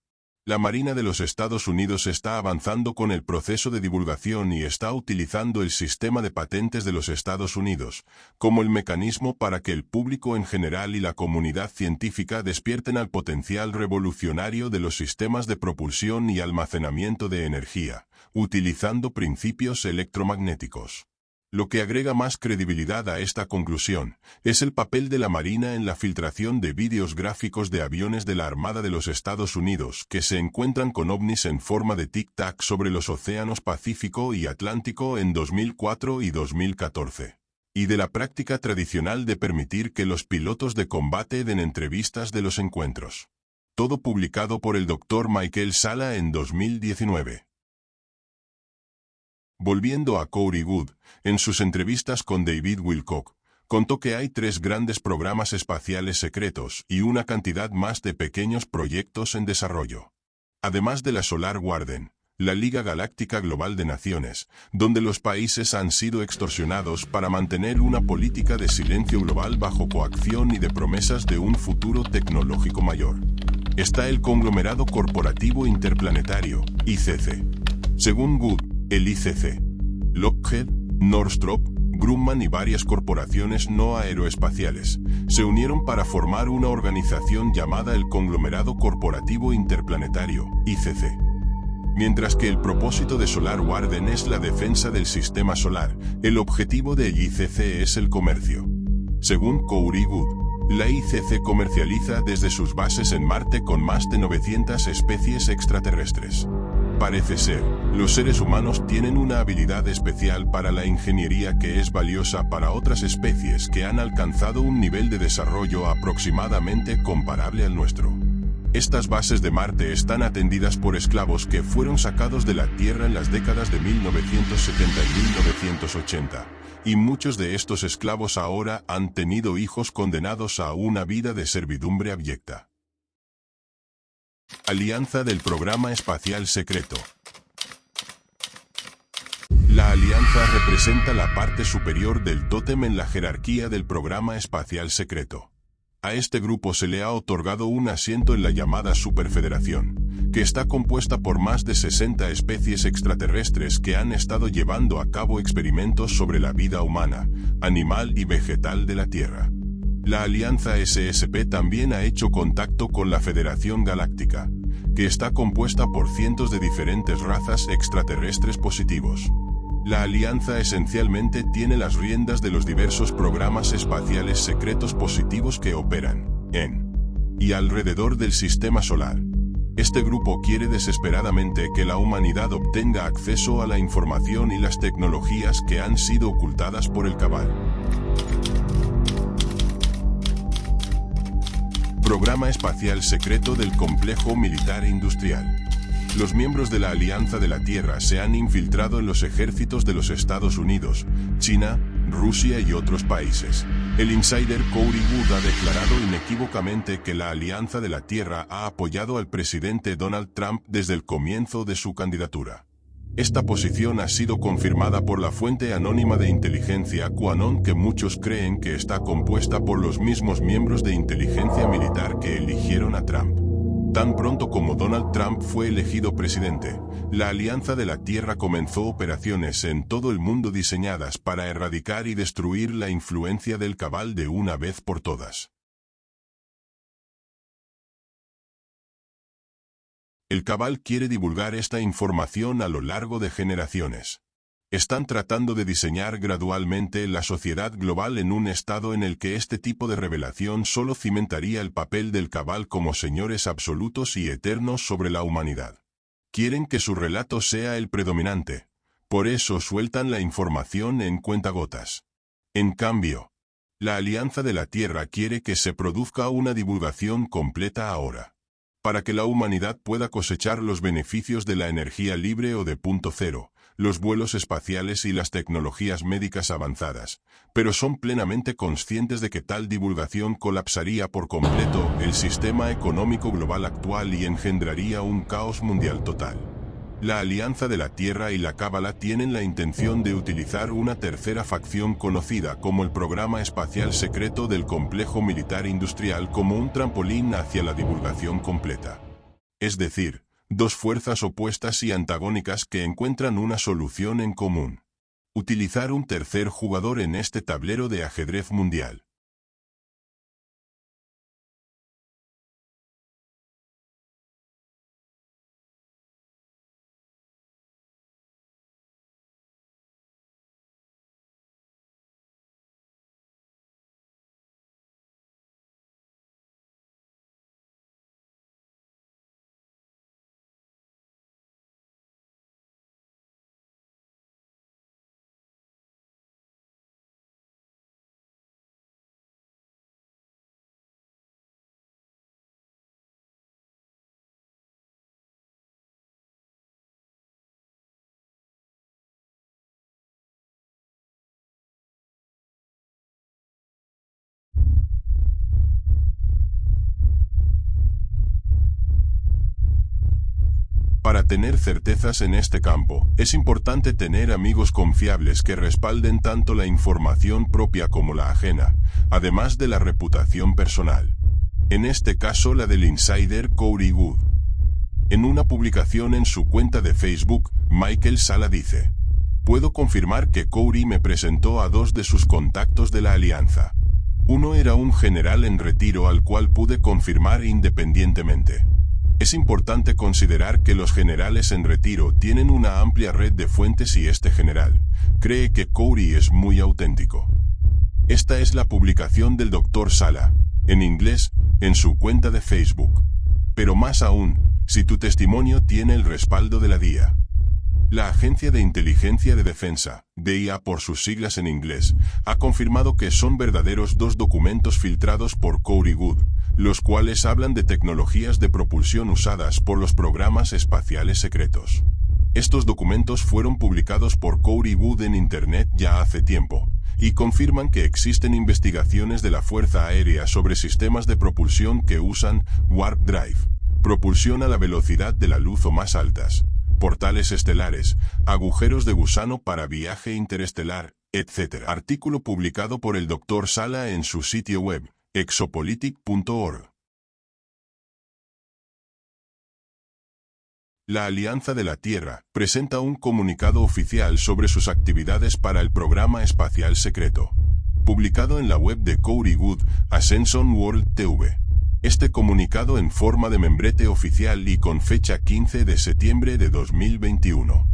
la Marina de los Estados Unidos está avanzando con el proceso de divulgación y está utilizando el sistema de patentes de los Estados Unidos como el mecanismo para que el público en general y la comunidad científica despierten al potencial revolucionario de los sistemas de propulsión y almacenamiento de energía, utilizando principios electromagnéticos. Lo que agrega más credibilidad a esta conclusión es el papel de la Marina en la filtración de vídeos gráficos de aviones de la Armada de los Estados Unidos que se encuentran con ovnis en forma de tic-tac sobre los océanos Pacífico y Atlántico en 2004 y 2014. Y de la práctica tradicional de permitir que los pilotos de combate den entrevistas de los encuentros. Todo publicado por el Dr. Michael Salla en 2019. Volviendo a Corey Goode, en sus entrevistas con David Wilcock, contó que hay 3 grandes programas espaciales secretos y una cantidad más de pequeños proyectos en desarrollo. Además de la Solar Warden, la Liga Galáctica Global de Naciones, donde los países han sido extorsionados para mantener una política de silencio global bajo coacción y de promesas de un futuro tecnológico mayor. Está el conglomerado corporativo interplanetario, ICC. Según Goode, el ICC, Lockheed, Northrop Grumman y varias corporaciones no aeroespaciales se unieron para formar una organización llamada el Conglomerado Corporativo Interplanetario, ICC. Mientras que el propósito de Solar Warden es la defensa del sistema solar, el objetivo del ICC es el comercio. Según Corey Goode, la ICC comercializa desde sus bases en Marte con más de 900 especies extraterrestres. Parece ser, los seres humanos tienen una habilidad especial para la ingeniería que es valiosa para otras especies que han alcanzado un nivel de desarrollo aproximadamente comparable al nuestro. Estas bases de Marte están atendidas por esclavos que fueron sacados de la Tierra en las décadas de 1970 y 1980, y muchos de estos esclavos ahora han tenido hijos condenados a una vida de servidumbre abyecta. Alianza del Programa Espacial Secreto. La alianza representa la parte superior del tótem en la jerarquía del Programa Espacial Secreto. A este grupo se le ha otorgado un asiento en la llamada Superfederación, que está compuesta por más de 60 especies extraterrestres que han estado llevando a cabo experimentos sobre la vida humana, animal y vegetal de la Tierra. La Alianza SSP también ha hecho contacto con la Federación Galáctica, que está compuesta por cientos de diferentes razas extraterrestres positivos. La Alianza esencialmente tiene las riendas de los diversos programas espaciales secretos positivos que operan en y alrededor del Sistema Solar. Este grupo quiere desesperadamente que la humanidad obtenga acceso a la información y las tecnologías que han sido ocultadas por el Cabal. Programa Espacial Secreto del Complejo Militar Industrial. Los miembros de la Alianza de la Tierra se han infiltrado en los ejércitos de los Estados Unidos, China, Rusia y otros países. El insider Corey Goode ha declarado inequívocamente que la Alianza de la Tierra ha apoyado al presidente Donald Trump desde el comienzo de su candidatura. Esta posición ha sido confirmada por la fuente anónima de inteligencia QAnon, que muchos creen que está compuesta por los mismos miembros de inteligencia militar que eligieron a Trump. Tan pronto como Donald Trump fue elegido presidente, la Alianza de la Tierra comenzó operaciones en todo el mundo diseñadas para erradicar y destruir la influencia del Cabal de una vez por todas. El Cabal quiere divulgar esta información a lo largo de generaciones. Están tratando de diseñar gradualmente la sociedad global en un estado en el que este tipo de revelación solo cimentaría el papel del Cabal como señores absolutos y eternos sobre la humanidad. Quieren que su relato sea el predominante, por eso sueltan la información en cuentagotas. En cambio, la Alianza de la Tierra quiere que se produzca una divulgación completa ahora, para que la humanidad pueda cosechar los beneficios de la energía libre o de punto cero, los vuelos espaciales y las tecnologías médicas avanzadas, pero son plenamente conscientes de que tal divulgación colapsaría por completo el sistema económico global actual y engendraría un caos mundial total. La Alianza de la Tierra y la Cábala tienen la intención de utilizar una tercera facción conocida como el Programa Espacial Secreto del Complejo Militar Industrial como un trampolín hacia la divulgación completa. Es decir, dos fuerzas opuestas y antagónicas que encuentran una solución en común: utilizar un tercer jugador en este tablero de ajedrez mundial. Para tener certezas en este campo, es importante tener amigos confiables que respalden tanto la información propia como la ajena, además de la reputación personal. En este caso la del insider Corey Wood. En una publicación en su cuenta de Facebook, Michael Sala dice: "Puedo confirmar que Corey me presentó a dos de sus contactos de la Alianza. Uno era un general en retiro al cual pude confirmar independientemente. Es importante considerar que los generales en retiro tienen una amplia red de fuentes y este general cree que Corey es muy auténtico". Esta es la publicación del Dr. Sala, en inglés, en su cuenta de Facebook. Pero más aún, si tu testimonio tiene el respaldo de la DIA. La Agencia de Inteligencia de Defensa, DIA por sus siglas en inglés, ha confirmado que son verdaderos dos documentos filtrados por Corey Wood, los cuales hablan de tecnologías de propulsión usadas por los programas espaciales secretos. Estos documentos fueron publicados por Corey Wood en Internet ya hace tiempo, y confirman que existen investigaciones de la Fuerza Aérea sobre sistemas de propulsión que usan Warp Drive, propulsión a la velocidad de la luz o más altas, portales estelares, agujeros de gusano para viaje interestelar, etc. Artículo publicado por el Dr. Sala en su sitio web, exopolitik.org. La Alianza de la Tierra presenta un comunicado oficial sobre sus actividades para el programa espacial secreto, publicado en la web de Corey Wood, Ascension World TV. Este comunicado en forma de membrete oficial y con fecha 15 de septiembre de 2021.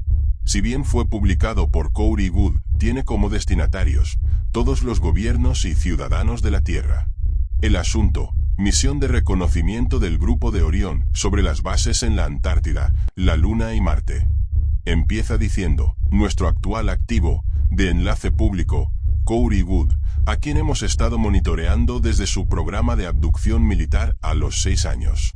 Si bien fue publicado por Corey Wood, tiene como destinatarios todos los gobiernos y ciudadanos de la Tierra. El asunto: misión de reconocimiento del Grupo de Orión sobre las bases en la Antártida, la Luna y Marte. Empieza diciendo: nuestro actual activo, de enlace público, Corey Wood, a quien hemos estado monitoreando desde su programa de abducción militar a los 6 años.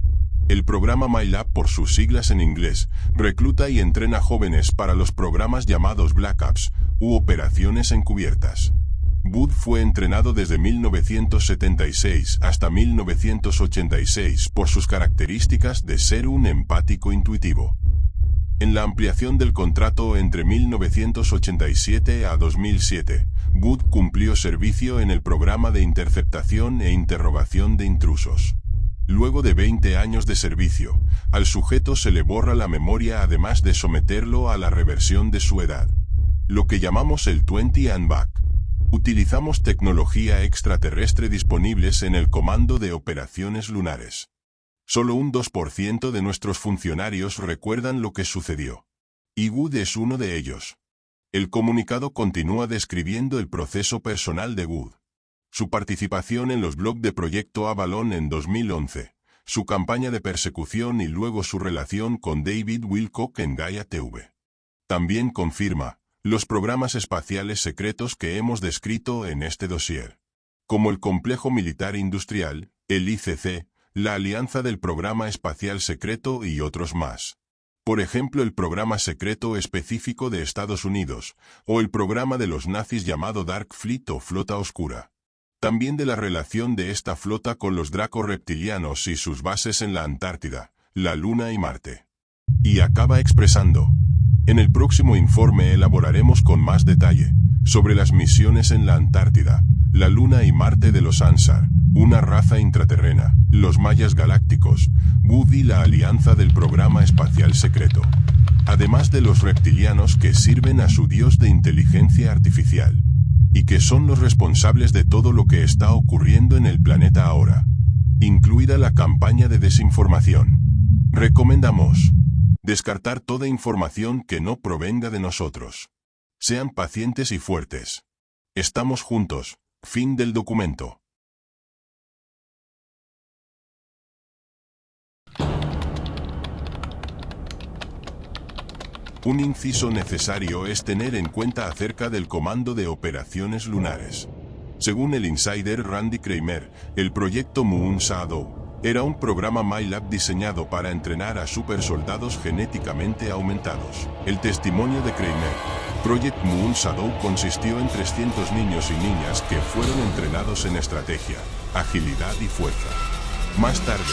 El programa MyLab, por sus siglas en inglés, recluta y entrena jóvenes para los programas llamados Black Ops, u operaciones encubiertas. Wood fue entrenado desde 1976 hasta 1986 por sus características de ser un empático intuitivo. En la ampliación del contrato entre 1987 a 2007, Wood cumplió servicio en el programa de interceptación e interrogación de intrusos. Luego de 20 años de servicio, al sujeto se le borra la memoria además de someterlo a la reversión de su edad. Lo que llamamos el 20 and back. Utilizamos tecnología extraterrestre disponibles en el Comando de Operaciones Lunares. Solo un 2% de nuestros funcionarios recuerdan lo que sucedió. Y Wood es uno de ellos. El comunicado continúa describiendo el proceso personal de Wood, su participación en los blogs de Proyecto Avalon en 2011, su campaña de persecución y luego su relación con David Wilcock en Gaia TV. También confirma los programas espaciales secretos que hemos descrito en este dossier, como el Complejo Militar Industrial, el ICC, la Alianza del Programa Espacial Secreto y otros más. Por ejemplo, el programa secreto específico de Estados Unidos, o el programa de los nazis llamado Dark Fleet o Flota Oscura. También de la relación de esta flota con los Draco reptilianos y sus bases en la Antártida, la Luna y Marte. Y acaba expresando: en el próximo informe elaboraremos con más detalle sobre las misiones en la Antártida, la Luna y Marte de los Ansar, una raza intraterrena, los mayas galácticos, Wood y la alianza del programa espacial secreto. Además de los reptilianos que sirven a su dios de inteligencia artificial, y que son los responsables de todo lo que está ocurriendo en el planeta ahora, incluida la campaña de desinformación. Recomendamos descartar toda información que no provenga de nosotros. Sean pacientes y fuertes. Estamos juntos. Fin del documento. Un inciso necesario es tener en cuenta acerca del Comando de Operaciones Lunares. Según el insider Randy Kramer, el proyecto Moon Shadow era un programa MyLab diseñado para entrenar a supersoldados genéticamente aumentados. El testimonio de Kramer, Project Moon Shadow consistió en 300 niños y niñas que fueron entrenados en estrategia, agilidad y fuerza. Más tarde,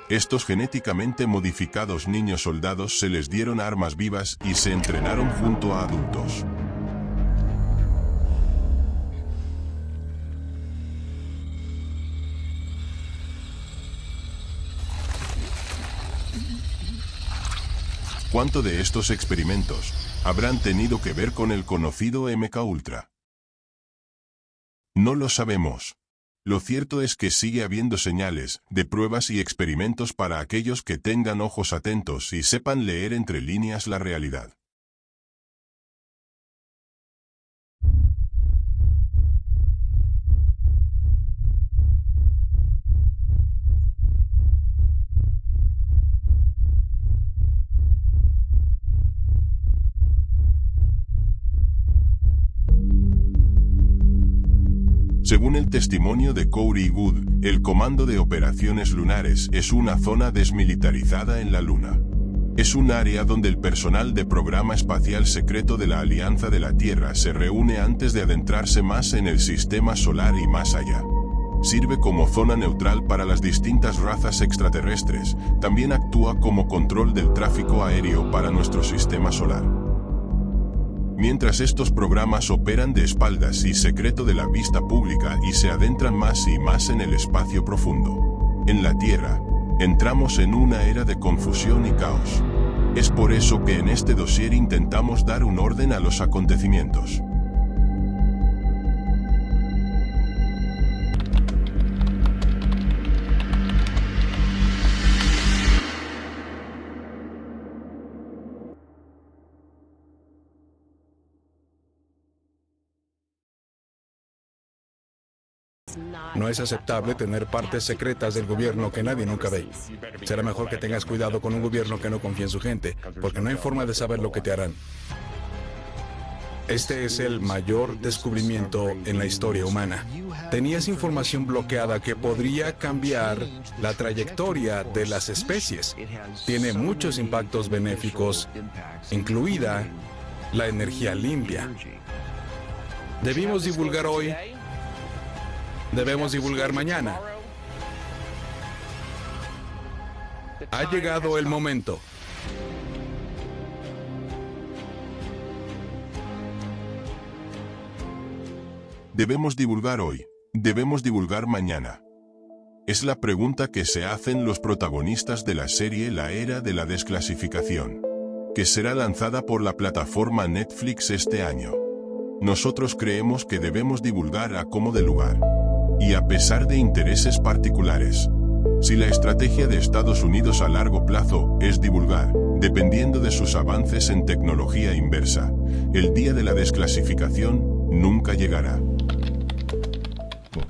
estos genéticamente modificados niños soldados se les dieron armas vivas y se entrenaron junto a adultos. ¿Cuánto de estos experimentos habrán tenido que ver con el conocido MKUltra? No lo sabemos. Lo cierto es que sigue habiendo señales de pruebas y experimentos para aquellos que tengan ojos atentos y sepan leer entre líneas la realidad. Según el testimonio de Corey Wood, el Comando de Operaciones Lunares es una zona desmilitarizada en la Luna. Es un área donde el personal de Programa Espacial Secreto de la Alianza de la Tierra se reúne antes de adentrarse más en el sistema solar y más allá. Sirve como zona neutral para las distintas razas extraterrestres, también actúa como control del tráfico aéreo para nuestro sistema solar. Mientras estos programas operan de espaldas y secreto de la vista pública y se adentran más y más en el espacio profundo. En la Tierra, entramos en una era de confusión y caos. Es por eso que en este dossier intentamos dar un orden a los acontecimientos.
No es aceptable tener partes secretas del gobierno que nadie nunca ve. Será mejor que tengas cuidado con un gobierno que no confía en su gente, porque no hay forma de saber lo que te harán. Este es el mayor descubrimiento en la historia humana. Tenías información bloqueada que podría cambiar la trayectoria de las especies. Tiene muchos impactos benéficos, incluida la energía limpia. Debimos divulgar hoy. Debemos divulgar mañana. Ha llegado el momento.
Debemos divulgar hoy. Debemos divulgar mañana. Es la pregunta que se hacen los protagonistas de la serie La Era de la Desclasificación, que será lanzada por la plataforma Netflix este año. Nosotros creemos que debemos divulgar a como de lugar. Y a pesar de intereses particulares. Si la estrategia de Estados Unidos a largo plazo es divulgar, dependiendo de sus avances en tecnología inversa, el día de la desclasificación nunca llegará.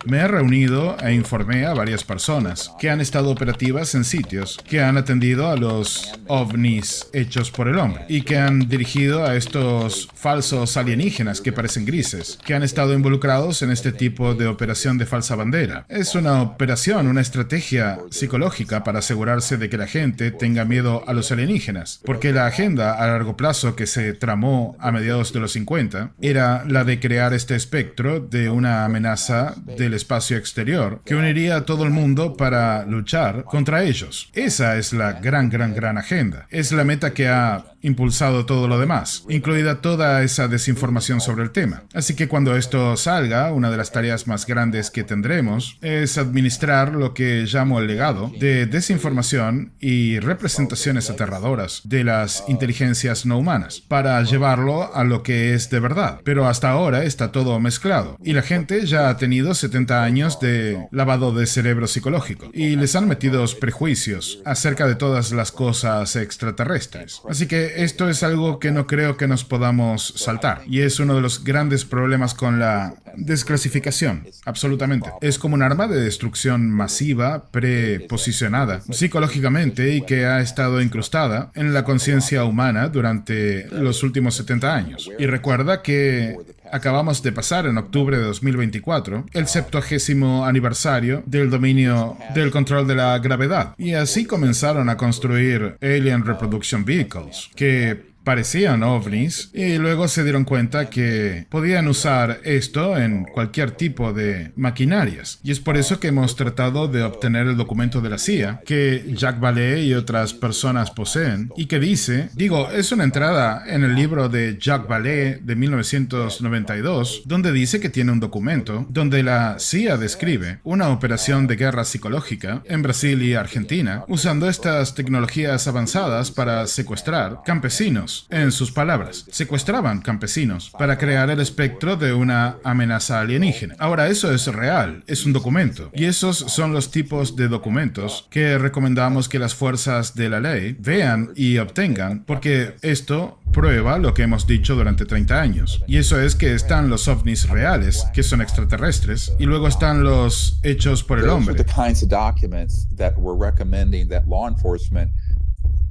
Me he reunido e informé a varias personas que han estado operativas en sitios que han atendido a los ovnis hechos por el hombre y que han dirigido a estos falsos alienígenas que parecen grises, que han estado involucrados en este tipo de operación de falsa bandera. Es una operación, una estrategia psicológica para asegurarse de que la gente tenga miedo a los alienígenas, porque la agenda a largo plazo que se tramó a mediados de los 50 era la de crear este espectro de una amenaza del espacio exterior que uniría a todo el mundo para luchar contra ellos. Esa es la gran agenda. Es la meta que ha impulsado todo lo demás, incluida toda esa desinformación sobre el tema. Así que cuando esto salga, una de las tareas más grandes que tendremos es administrar lo que llamo el legado de desinformación y representaciones aterradoras de las inteligencias no humanas, para llevarlo a lo que es de verdad. Pero hasta ahora está todo mezclado y la gente ya ha tenido 70 años de lavado de cerebro psicológico y les han metido prejuicios acerca de todas las cosas extraterrestres. Así que esto es algo que no creo que nos podamos saltar y es uno de los grandes problemas con la desclasificación. Absolutamente. Es como un arma de destrucción masiva preposicionada psicológicamente y que ha estado incrustada en la conciencia humana durante los últimos 70 años. Y recuerda que acabamos de pasar en octubre de 2024 el 70º aniversario del dominio del control de la gravedad. Y así comenzaron a construir Alien Reproduction Vehicles, que parecían ovnis y luego se dieron cuenta que podían usar esto en cualquier tipo de maquinarias. Y es por eso que hemos tratado de obtener el documento de la CIA que Jacques Vallée y otras personas poseen y que dice, es una entrada en el libro de Jacques Vallée de 1992 donde dice que tiene un documento donde la CIA describe una operación de guerra psicológica en Brasil y Argentina usando estas tecnologías avanzadas para secuestrar campesinos. En sus palabras, secuestraban campesinos para crear el espectro de una amenaza alienígena. Ahora, eso es real, es un documento. Y esos son los tipos de documentos que recomendamos que las fuerzas de la ley vean y obtengan, porque esto prueba lo que hemos dicho durante 30 años. Y eso es que están los ovnis reales, que son extraterrestres, y luego están los hechos por el hombre.
Those are the kinds of documents that we're recommending that law enforcement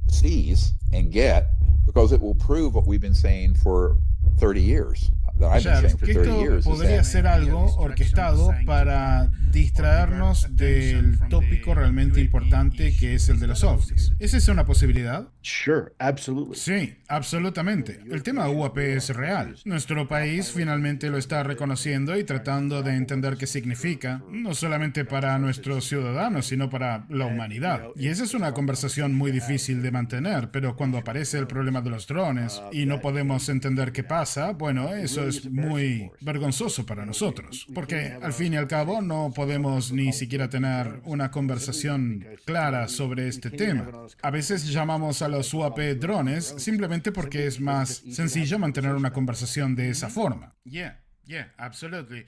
seize and get, because it will prove what we've been saying for 30 years.
Que esto podría ser algo orquestado para distraernos del tópico realmente importante que es el de los ovnis. ¿Es esa una posibilidad?
Sure, absolutely.
Sí, absolutamente. El tema UAP es real. Nuestro país finalmente lo está reconociendo y tratando de entender qué significa, no solamente para nuestros ciudadanos, sino para la humanidad. Y esa es una conversación muy difícil de mantener, pero cuando aparece el problema de los drones y no podemos entender qué pasa, bueno, eso es muy vergonzoso para nosotros, porque al fin y al cabo no podemos ni siquiera tener una conversación clara sobre este tema. A veces llamamos a los UAP drones simplemente porque es más sencillo mantener una conversación de esa forma. Absolutely.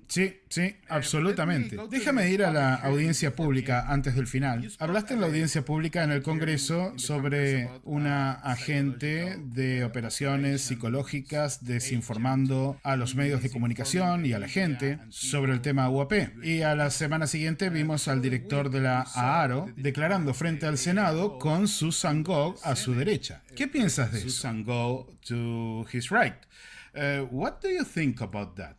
Sí, absolutamente. Déjame ir a la audiencia pública antes del final. Hablaste en la audiencia pública en el Congreso sobre una agente de operaciones psicológicas desinformando a los medios de comunicación y a la gente sobre el tema UAP. Y a la semana siguiente vimos al director de la AARO declarando frente al Senado con Susan Gog a su derecha. ¿Qué piensas de eso? Susan Gog to his right. What do you think about that?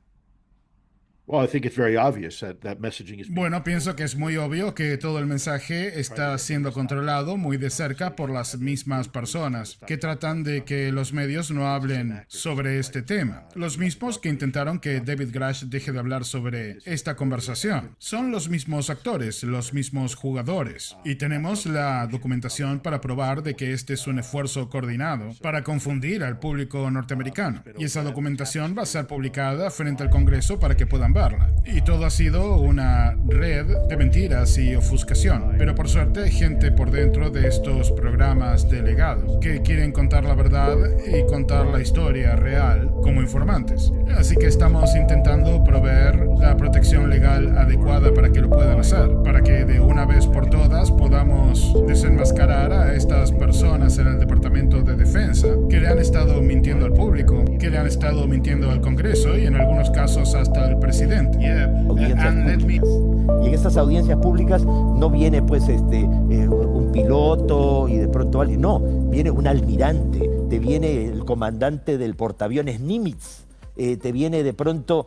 Bueno, pienso que es muy obvio que todo el mensaje está siendo controlado muy de cerca por las mismas personas que tratan de que los medios no hablen sobre este tema. Los mismos que intentaron que David Grush deje de hablar sobre esta conversación. Son los mismos actores, los mismos jugadores. Y tenemos la documentación para probar de que este es un esfuerzo coordinado para confundir al público norteamericano. Y esa documentación va a ser publicada frente al Congreso para que puedan ver. verla. Y todo ha sido una red de mentiras y ofuscación. Pero por suerte hay gente por dentro de estos programas de legado que quieren contar la verdad y contar la historia real como informantes. Así que estamos intentando proveer la protección legal adecuada para que lo puedan hacer, para que de una vez por todas podamos desenmascarar a estas personas en el Departamento de Defensa que le han estado mintiendo al público, que le han estado mintiendo al Congreso y en algunos casos hasta al presidente.
Y en estas audiencias públicas no viene pues un piloto y de pronto alguien, no, viene un almirante, te viene el comandante del portaaviones Nimitz, te viene de pronto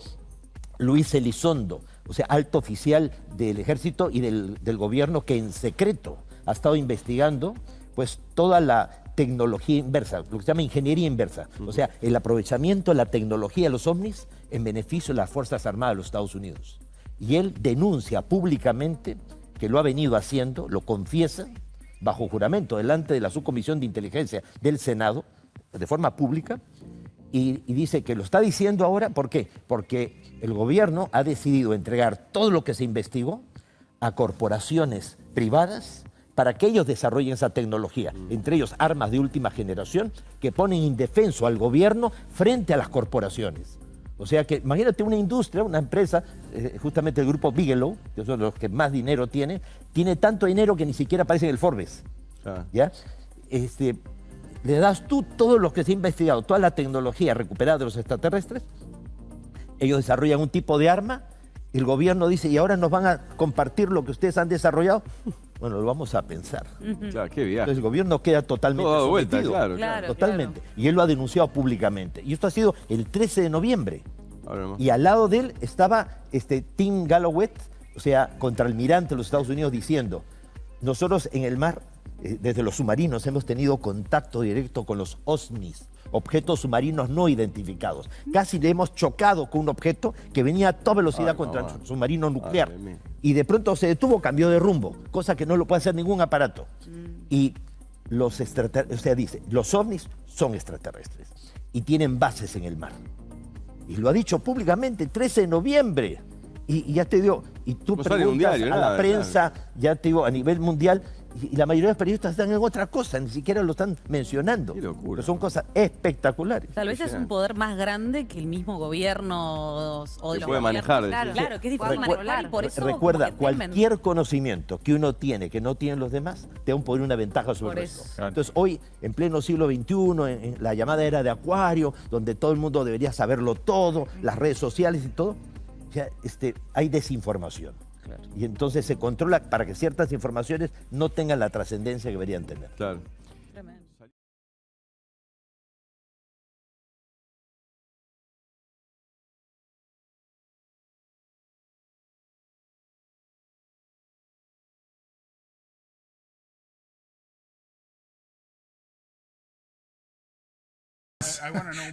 Luis Elizondo, o sea, alto oficial del ejército y del gobierno que en secreto ha estado investigando pues toda la tecnología inversa, lo que se llama ingeniería inversa, o sea, el aprovechamiento de la tecnología de los ovnis en beneficio de las Fuerzas Armadas de los Estados Unidos. Y él denuncia públicamente que lo ha venido haciendo, lo confiesa bajo juramento delante de la Subcomisión de Inteligencia del Senado, de forma pública, y dice que lo está diciendo ahora, ¿por qué? Porque el gobierno ha decidido entregar todo lo que se investigó a corporaciones privadas para que ellos desarrollen esa tecnología, entre ellos armas de última generación que ponen indefenso al gobierno frente a las corporaciones. O sea que imagínate una industria, una empresa, justamente el grupo Bigelow, que son los que más dinero tiene tanto dinero que ni siquiera aparece en el Forbes. ¿Ya? Le das tú todo lo que se ha investigado, toda la tecnología recuperada de los extraterrestres, ellos desarrollan un tipo de arma, el gobierno dice, y ahora nos van a compartir lo que ustedes han desarrollado. Bueno, lo vamos a pensar.
Claro, qué viaje.
Entonces el gobierno queda totalmente
todo dado vuelta,
sometido.
claro.
Totalmente. Y él lo ha denunciado públicamente. Y esto ha sido el 13 de noviembre. Y al lado de él estaba Tim Galloway, o sea, contraalmirante de los Estados Unidos, diciendo, nosotros en el mar, desde los submarinos, hemos tenido contacto directo con los OSNIs, objetos submarinos no identificados. Casi le hemos chocado con un objeto que venía a toda velocidad contra el submarino nuclear. Y de pronto se detuvo, cambió de rumbo, cosa que no lo puede hacer ningún aparato. Y los extraterrestres, o sea, dice, los ovnis son extraterrestres y tienen bases en el mar. Y lo ha dicho públicamente, 13 de noviembre. Y ya te digo, y tú
no
preguntas
diario,
a
nada,
la prensa, ya te digo, a nivel mundial, y la mayoría de los periodistas están en otra cosa, ni siquiera lo están mencionando. Qué locura. Pero son cosas espectaculares.
Tal vez es un poder más grande que el mismo gobierno o
que puede manejar.
Claro, que es difícil manejar. Por eso
recuerda, cualquier conocimiento que uno tiene que no tienen los demás, te da un poder, una ventaja sobre el resto. Claro. Entonces hoy, en pleno siglo XXI, en la llamada era de Acuario, donde todo el mundo debería saberlo todo, las redes sociales y todo, ya, hay desinformación. Claro. Y entonces se controla para que ciertas informaciones no tengan la trascendencia que deberían tener.
Claro.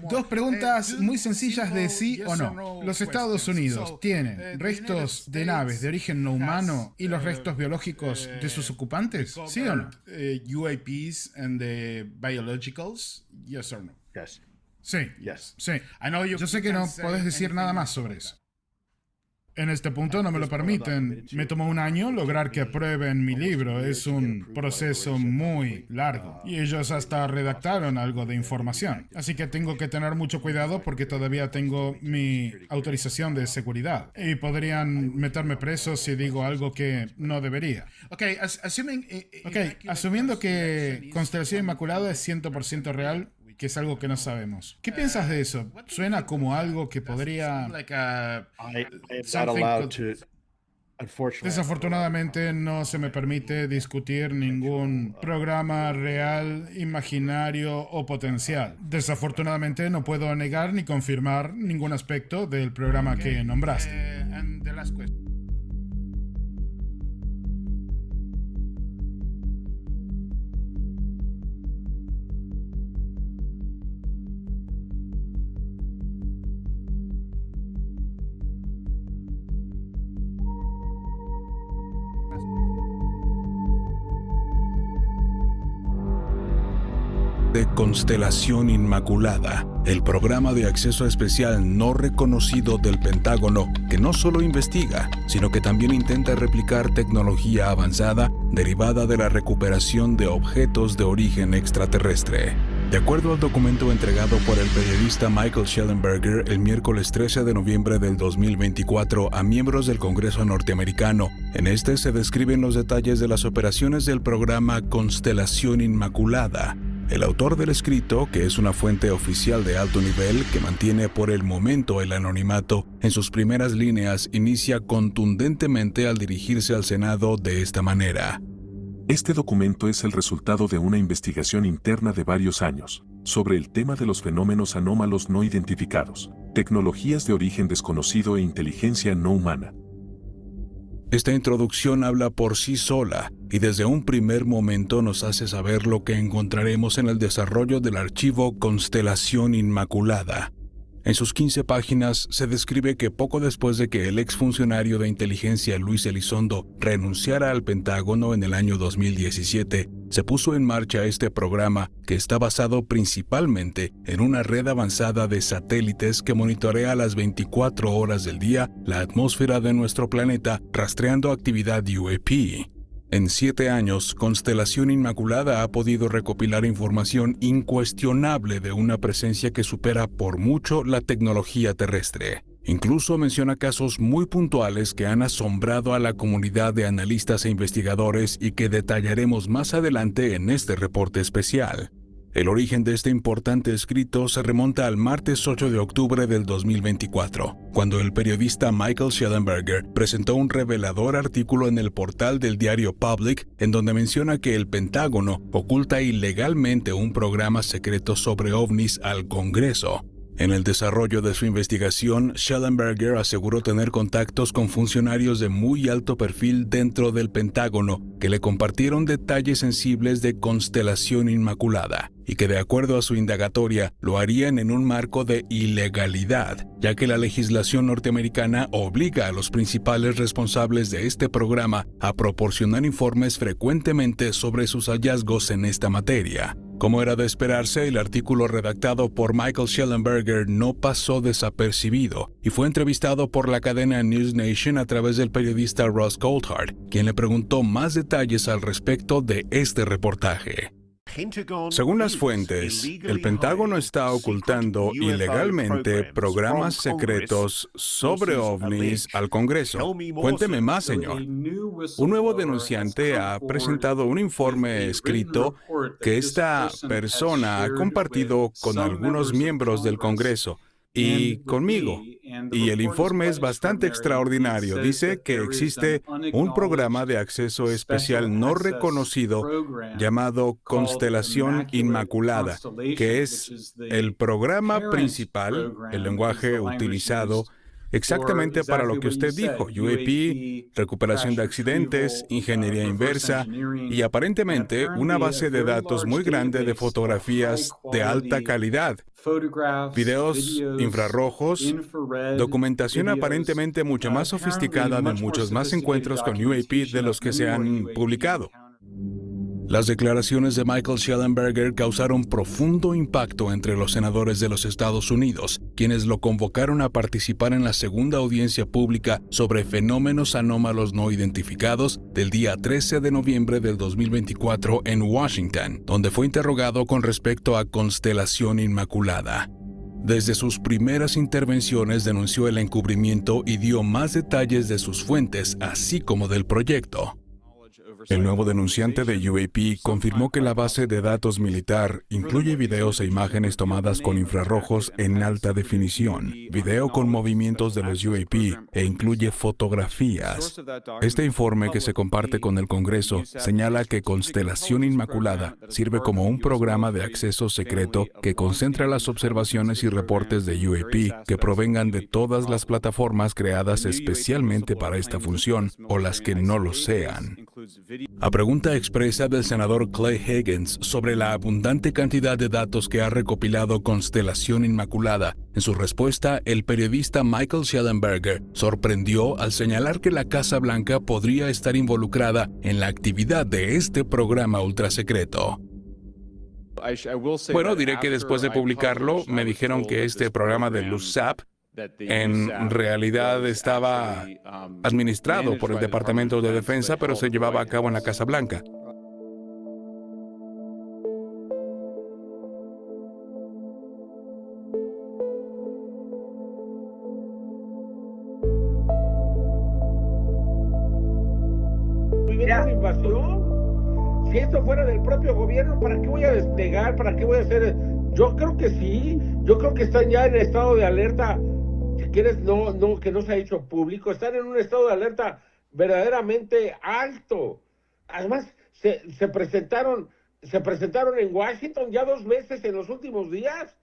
Dos preguntas muy sencillas de sí o no. ¿Los Estados Unidos tienen restos de naves de origen no humano y los restos biológicos de sus ocupantes? ¿Sí o no? UAPs and the biologicals? Yes or no?
Yes.
Sí.
Yes.
Sí. Yo sé que no podés decir nada más sobre eso. En este punto no me lo permiten. Me tomó un año lograr que aprueben mi libro. Es un proceso muy largo. Y ellos hasta redactaron algo de información. Así que tengo que tener mucho cuidado porque todavía tengo mi autorización de seguridad. Y podrían meterme preso si digo algo que no debería. Asumiendo que Constelación Inmaculada es 100% real, que es algo que no sabemos. ¿Qué piensas de eso? Suena como algo que podría... Desafortunadamente no se me permite discutir ningún programa real, imaginario o potencial. Desafortunadamente no puedo negar ni confirmar ningún aspecto del programa que nombraste.
de Constelación Inmaculada, el programa de acceso especial no reconocido del Pentágono que no solo investiga, sino que también intenta replicar tecnología avanzada derivada de la recuperación de objetos de origen extraterrestre. De acuerdo al documento entregado por el periodista Michael Shellenberger el miércoles 13 de noviembre del 2024 a miembros del Congreso norteamericano, en este se describen los detalles de las operaciones del programa Constelación Inmaculada. El autor del escrito, que es una fuente oficial de alto nivel que mantiene por el momento el anonimato, en sus primeras líneas inicia contundentemente al dirigirse al Senado de esta manera.
Este documento es el resultado de una investigación interna de varios años sobre el tema de los fenómenos anómalos no identificados, tecnologías de origen desconocido e inteligencia no humana.
Esta introducción habla por sí sola y desde un primer momento nos hace saber lo que encontraremos en el desarrollo del archivo Constelación Inmaculada. En sus 15 páginas se describe que poco después de que el exfuncionario de inteligencia Luis Elizondo renunciara al Pentágono en el año 2017, se puso en marcha este programa que está basado principalmente en una red avanzada de satélites que monitorea las 24 horas del día la atmósfera de nuestro planeta rastreando actividad UAP. En 7 años, Constelación Inmaculada ha podido recopilar información incuestionable de una presencia que supera por mucho la tecnología terrestre. Incluso menciona casos muy puntuales que han asombrado a la comunidad de analistas e investigadores y que detallaremos más adelante en este reporte especial. El origen de este importante escrito se remonta al martes 8 de octubre del 2024, cuando el periodista Michael Shellenberger presentó un revelador artículo en el portal del diario Public en donde menciona que el Pentágono oculta ilegalmente un programa secreto sobre ovnis al Congreso. En el desarrollo de su investigación, Shellenberger aseguró tener contactos con funcionarios de muy alto perfil dentro del Pentágono que le compartieron detalles sensibles de Constelación Inmaculada y que de acuerdo a su indagatoria lo harían en un marco de ilegalidad, ya que la legislación norteamericana obliga a los principales responsables de este programa a proporcionar informes frecuentemente sobre sus hallazgos en esta materia. Como era de esperarse, el artículo redactado por Michael Shellenberger no pasó desapercibido y fue entrevistado por la cadena News Nation a través del periodista Ross Coulthard, quien le preguntó más detalles al respecto de este reportaje. Según las fuentes, el Pentágono está ocultando ilegalmente programas secretos sobre ovnis al Congreso. Cuénteme más, señor. Un nuevo denunciante ha presentado un informe escrito que esta persona ha compartido con algunos miembros del Congreso y conmigo. Y el informe es bastante extraordinario. Dice que existe un programa de acceso especial no reconocido llamado Constelación Inmaculada, que es el programa principal, el lenguaje utilizado exactamente para lo que usted dijo: UAP, recuperación de accidentes, ingeniería inversa y aparentemente una base de datos muy grande de fotografías de alta calidad, videos infrarrojos, documentación aparentemente mucho más sofisticada de muchos más encuentros con UAP de los que se han publicado. Las declaraciones de Michael Shellenberger causaron profundo impacto entre los senadores de los Estados Unidos, quienes lo convocaron a participar en la segunda audiencia pública sobre fenómenos anómalos no identificados del día 13 de noviembre del 2024 en Washington, donde fue interrogado con respecto a Constelación Inmaculada. Desde sus primeras intervenciones denunció el encubrimiento y dio más detalles de sus fuentes, así como del proyecto. El nuevo denunciante de UAP confirmó que la base de datos militar incluye videos e imágenes tomadas con infrarrojos en alta definición, video con movimientos de los UAP e incluye fotografías. Este informe que se comparte con el Congreso señala que Constelación Inmaculada sirve como un programa de acceso secreto que concentra las observaciones y reportes de UAP que provengan de todas las plataformas creadas especialmente para esta función o las que no lo sean. A pregunta expresa del senador Clay Higgins sobre la abundante cantidad de datos que ha recopilado Constelación Inmaculada, en su respuesta, el periodista Michael Shellenberger sorprendió al señalar que la Casa Blanca podría estar involucrada en la actividad de este programa ultrasecreto. Bueno, diré que después de publicarlo, me dijeron que este programa de LUSAP en realidad estaba administrado por el Departamento de Defensa, pero se llevaba a cabo en la Casa Blanca.
¿Una invasión? Si esto fuera del propio gobierno, ¿para qué voy a desplegar? ¿Para qué voy a hacer? Yo creo que sí. Yo creo que están ya en estado de alerta. Si quieres, que no se ha hecho público. Están en un estado de alerta verdaderamente alto. Además, se presentaron en Washington ya 2 veces en los últimos días.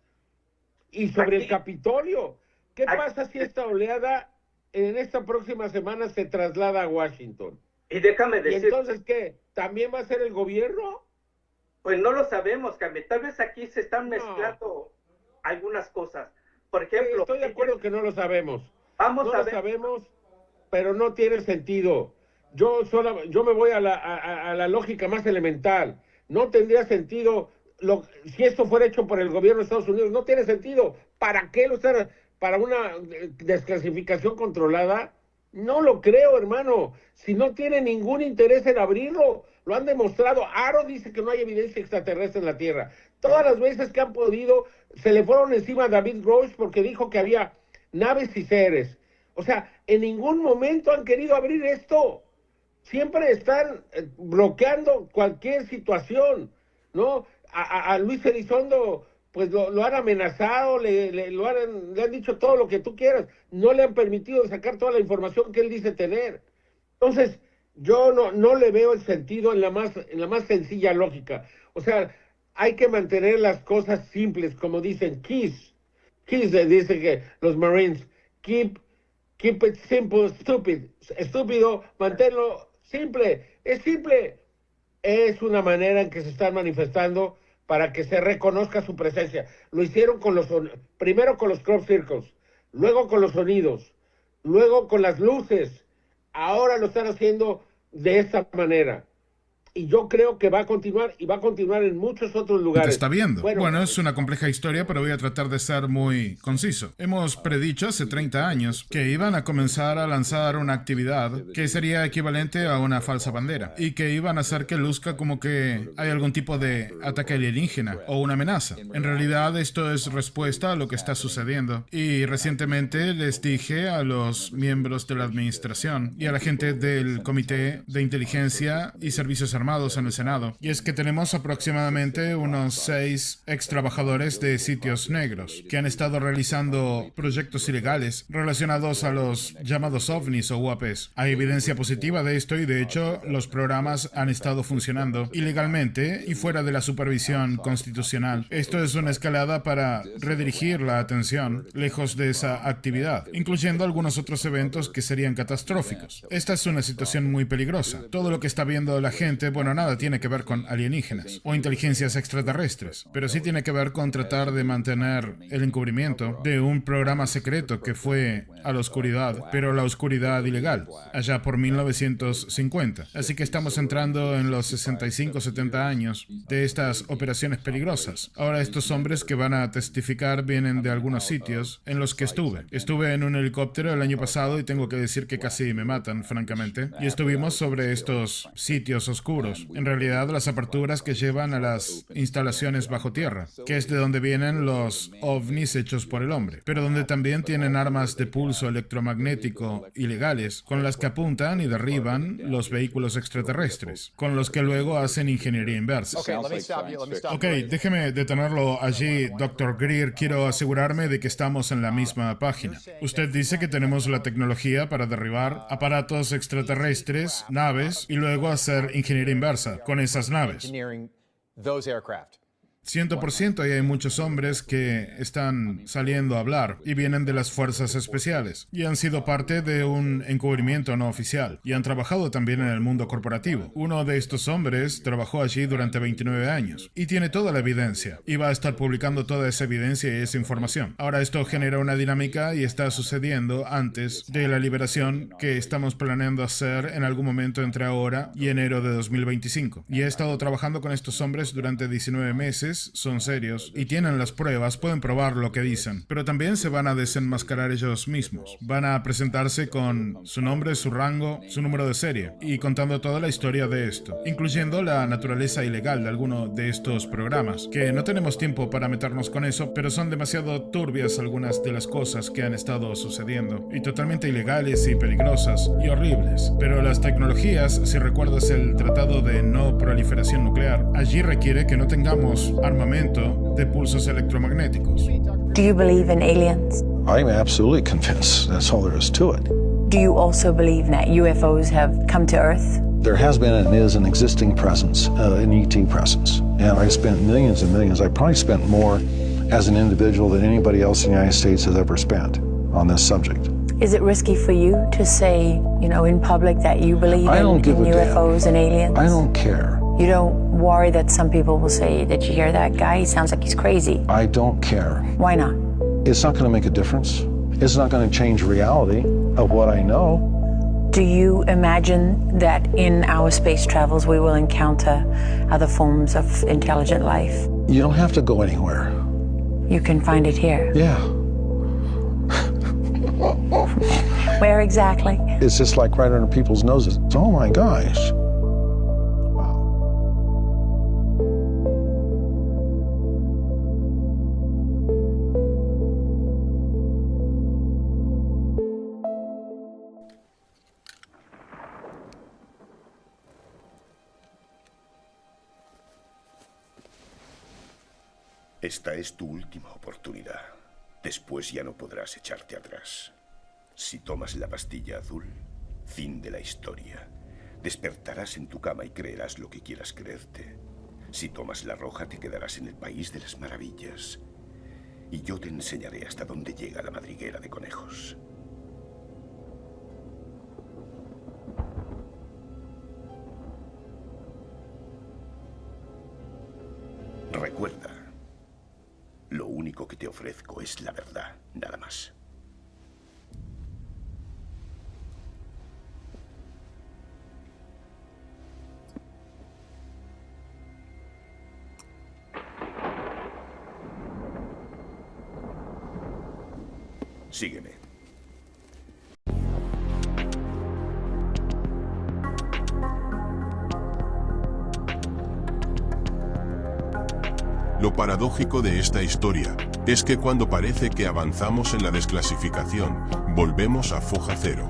Y sobre el Capitolio. ¿Qué pasa si esta oleada en esta próxima semana se traslada a Washington?
Y déjame decir...
¿Y entonces qué? ¿También va a ser el gobierno?
Pues no lo sabemos, Carmen. Tal vez aquí se están mezclando algunas cosas. Por ejemplo...
Estoy de acuerdo que no lo sabemos.
No
lo sabemos, pero no tiene sentido. Yo me voy a la lógica más elemental. No tendría sentido... si esto fuera hecho por el gobierno de Estados Unidos, no tiene sentido. ¿Para qué lo están? ¿Para una desclasificación controlada? No lo creo, hermano. Si no tiene ningún interés en abrirlo, lo han demostrado. Aro dice que no hay evidencia extraterrestre en la Tierra. Todas las veces que han podido, se le fueron encima a David Grosh porque dijo que había naves y seres. O sea, en ningún momento han querido abrir esto. Siempre están bloqueando cualquier situación, ¿no? A Luis Elizondo, pues lo han amenazado, le han dicho todo lo que tú quieras. No le han permitido sacar toda la información que él dice tener. Entonces, yo no le veo el sentido en la más sencilla lógica. O sea, hay que mantener las cosas simples, como dicen Keys dice que los Marines, keep it simple, stupid. Estúpido, manténlo simple. Es simple. Es una manera en que se están manifestando para que se reconozca su presencia. Lo hicieron primero con los crop circles, luego con los sonidos, luego con las luces. Ahora lo están haciendo de esta manera. Y yo creo que va a continuar, y va a continuar en muchos otros lugares.
Te está viendo. Bueno, es una compleja historia, pero voy a tratar de ser muy conciso. Hemos predicho hace 30 años que iban a comenzar a lanzar una actividad que sería equivalente a una falsa bandera y que iban a hacer que luzca como que hay algún tipo de ataque alienígena o una amenaza. En realidad, esto es respuesta a lo que está sucediendo. Y recientemente les dije a los miembros de la administración y a la gente del Comité de Inteligencia y Servicios Armados en el Senado, y es que tenemos aproximadamente unos 6 ex trabajadores de sitios negros que han estado realizando proyectos ilegales relacionados a los llamados ovnis o UAPs. Hay evidencia positiva de esto y de hecho los programas han estado funcionando ilegalmente y fuera de la supervisión constitucional. Esto es una escalada para redirigir la atención lejos de esa actividad, incluyendo algunos otros eventos que serían catastróficos. Esta es una situación muy peligrosa. Todo lo que está viendo la gente, bueno, nada tiene que ver con alienígenas o inteligencias extraterrestres, pero sí tiene que ver con tratar de mantener el encubrimiento de un programa secreto que fue a la oscuridad, pero la oscuridad ilegal, allá por 1950. Así que estamos entrando en los 65-70 años de estas operaciones peligrosas. Ahora estos hombres que van a testificar vienen de algunos sitios en los que estuve. Estuve en un helicóptero el año pasado y tengo que decir que casi me matan, francamente. Y estuvimos sobre estos sitios oscuros. En realidad, las aperturas que llevan a las instalaciones bajo tierra, que es de donde vienen los ovnis hechos por el hombre, pero donde también tienen armas de pulso electromagnético ilegales, con las que apuntan y derriban los vehículos extraterrestres, con los que luego hacen ingeniería inversa. Ok, déjeme detenerlo allí, Dr. Greer. Quiero asegurarme de que estamos en la misma página. Usted dice que tenemos la tecnología para derribar aparatos extraterrestres, naves, y luego hacer ingeniería inversa con esas naves. 100%, y hay muchos hombres que están saliendo a hablar y vienen de las fuerzas especiales y han sido parte de un encubrimiento no oficial y han trabajado también en el mundo corporativo. Uno de estos hombres trabajó allí durante 29 años y tiene toda la evidencia y va a estar publicando toda esa evidencia y esa información. Ahora esto genera una dinámica y está sucediendo antes de la liberación que estamos planeando hacer en algún momento entre ahora y enero de 2025. Y he estado trabajando con estos hombres durante 19 meses reales, son serios y tienen las pruebas, pueden probar lo que dicen, pero también se van a desenmascarar ellos mismos. Van a presentarse con su nombre, su rango, su número de serie y contando toda la historia de esto, incluyendo la naturaleza ilegal de alguno de estos programas, que no tenemos tiempo para meternos con eso, pero son demasiado turbias algunas de las cosas que han estado sucediendo y totalmente ilegales y peligrosas y horribles. Pero las tecnologías, si recuerdas el Tratado de No Proliferación Nuclear, allí requiere que no tengamos armamento de pulsos electromagnéticos.
Do you believe in aliens?
I'm absolutely convinced. That's all there is to it.
Do you also believe that UFOs have come to Earth?
There has been and is an existing presence, an ET presence. And I spent millions and millions. I probably spent more as an individual than anybody else in the United States has ever spent on this subject.
Is it risky for you to say, in public that you believe in UFOs and aliens?
I don't care.
You don't worry that some people will say, did you hear that guy? He sounds like he's crazy.
I don't care.
Why not?
It's not going to make a difference. It's not going to change reality of what I know.
Do you imagine that in our space travels we will encounter other forms of intelligent life?
You don't have to go anywhere.
You can find it here.
Yeah.
Where exactly?
It's just like right under people's noses. Oh my gosh.
Esta es tu última oportunidad. Después ya no podrás echarte atrás. Si tomas la pastilla azul, fin de la historia. Despertarás en tu cama y creerás lo que quieras creerte. Si tomas la roja, te quedarás en el país de las maravillas. Y yo te enseñaré hasta dónde llega la madriguera de conejos. Recuerda, lo único que te ofrezco es la verdad, nada más. Sígueme.
Lo paradójico de esta historia es que cuando parece que avanzamos en la desclasificación, volvemos a foja cero.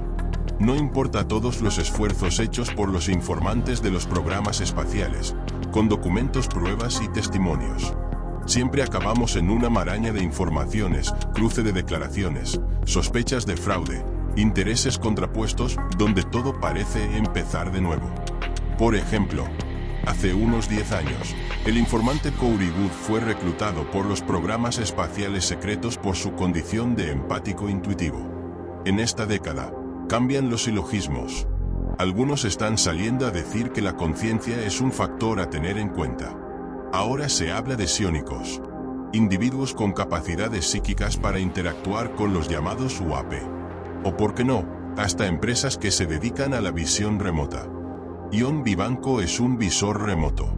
No importa todos los esfuerzos hechos por los informantes de los programas espaciales, con documentos, pruebas y testimonios. Siempre acabamos en una maraña de informaciones, cruce de declaraciones, sospechas de fraude, intereses contrapuestos, donde todo parece empezar de nuevo. Por ejemplo, hace unos 10 años, el informante Corey Wood fue reclutado por los programas espaciales secretos por su condición de empático intuitivo. En esta década, cambian los silogismos. Algunos están saliendo a decir que la conciencia es un factor a tener en cuenta. Ahora se habla de psiónicos, individuos con capacidades psíquicas para interactuar con los llamados UAP. O por qué no, hasta empresas que se dedican a la visión remota. Jon Vivanco es un visor remoto.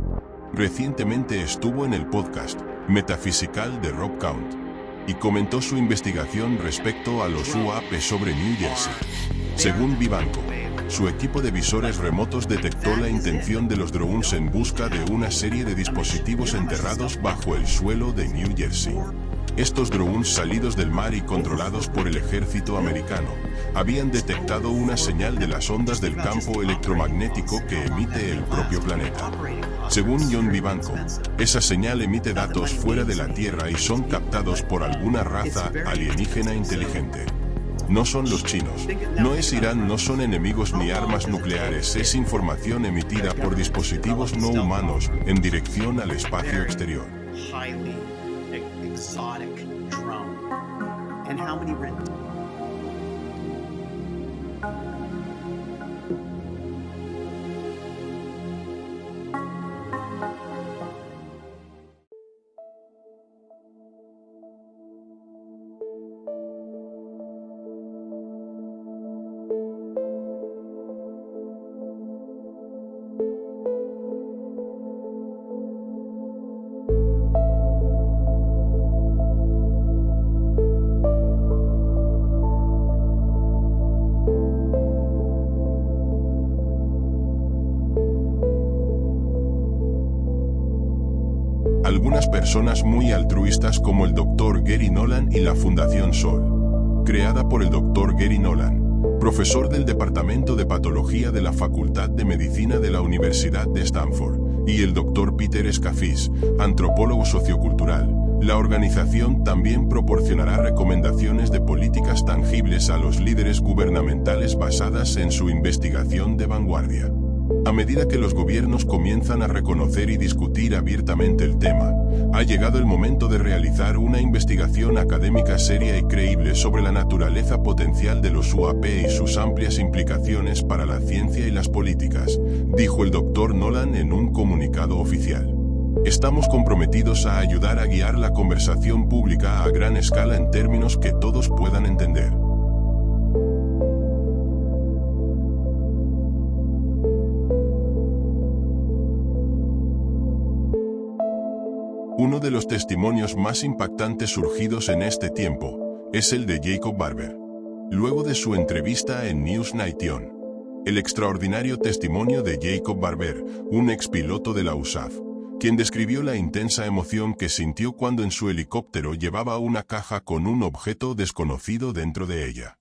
Recientemente estuvo en el podcast Metaphysical de Rob Count y comentó su investigación respecto a los UAP sobre New Jersey. Según Vivanco, su equipo de visores remotos detectó la intención de los drones en busca de una serie de dispositivos enterrados bajo el suelo de New Jersey. Estos drones salidos del mar y controlados por el ejército americano habían detectado una señal de las ondas del campo electromagnético que emite el propio planeta. Según Jon Vivanco, esa señal emite datos fuera de la Tierra y son captados por alguna raza alienígena inteligente. No son los chinos, no es Irán, no son enemigos ni armas nucleares, es información emitida por dispositivos no humanos en dirección al espacio exterior.
Exotic drone. And how many
algunas personas muy altruistas como el Dr. Gary Nolan y la Fundación Sol, creada por el Dr. Gary Nolan, profesor del Departamento de Patología de la Facultad de Medicina de la Universidad de Stanford, y el Dr. Peter Scafis, antropólogo sociocultural. La organización también proporcionará recomendaciones de políticas tangibles a los líderes gubernamentales basadas en su investigación de vanguardia. A medida que los gobiernos comienzan a reconocer y discutir abiertamente el tema, ha llegado el momento de realizar una investigación académica seria y creíble sobre la naturaleza potencial de los UAP y sus amplias implicaciones para la ciencia y las políticas, dijo el Dr. Nolan en un comunicado oficial. Estamos comprometidos a ayudar a guiar la conversación pública a gran escala en términos que todos puedan entender. Uno de los testimonios más impactantes surgidos en este tiempo es el de Jacob Barber. Luego de su entrevista en News Nation, el extraordinario testimonio de Jacob Barber, un expiloto de la USAF, quien describió la intensa emoción que sintió cuando en su helicóptero llevaba una caja con un objeto desconocido dentro de ella.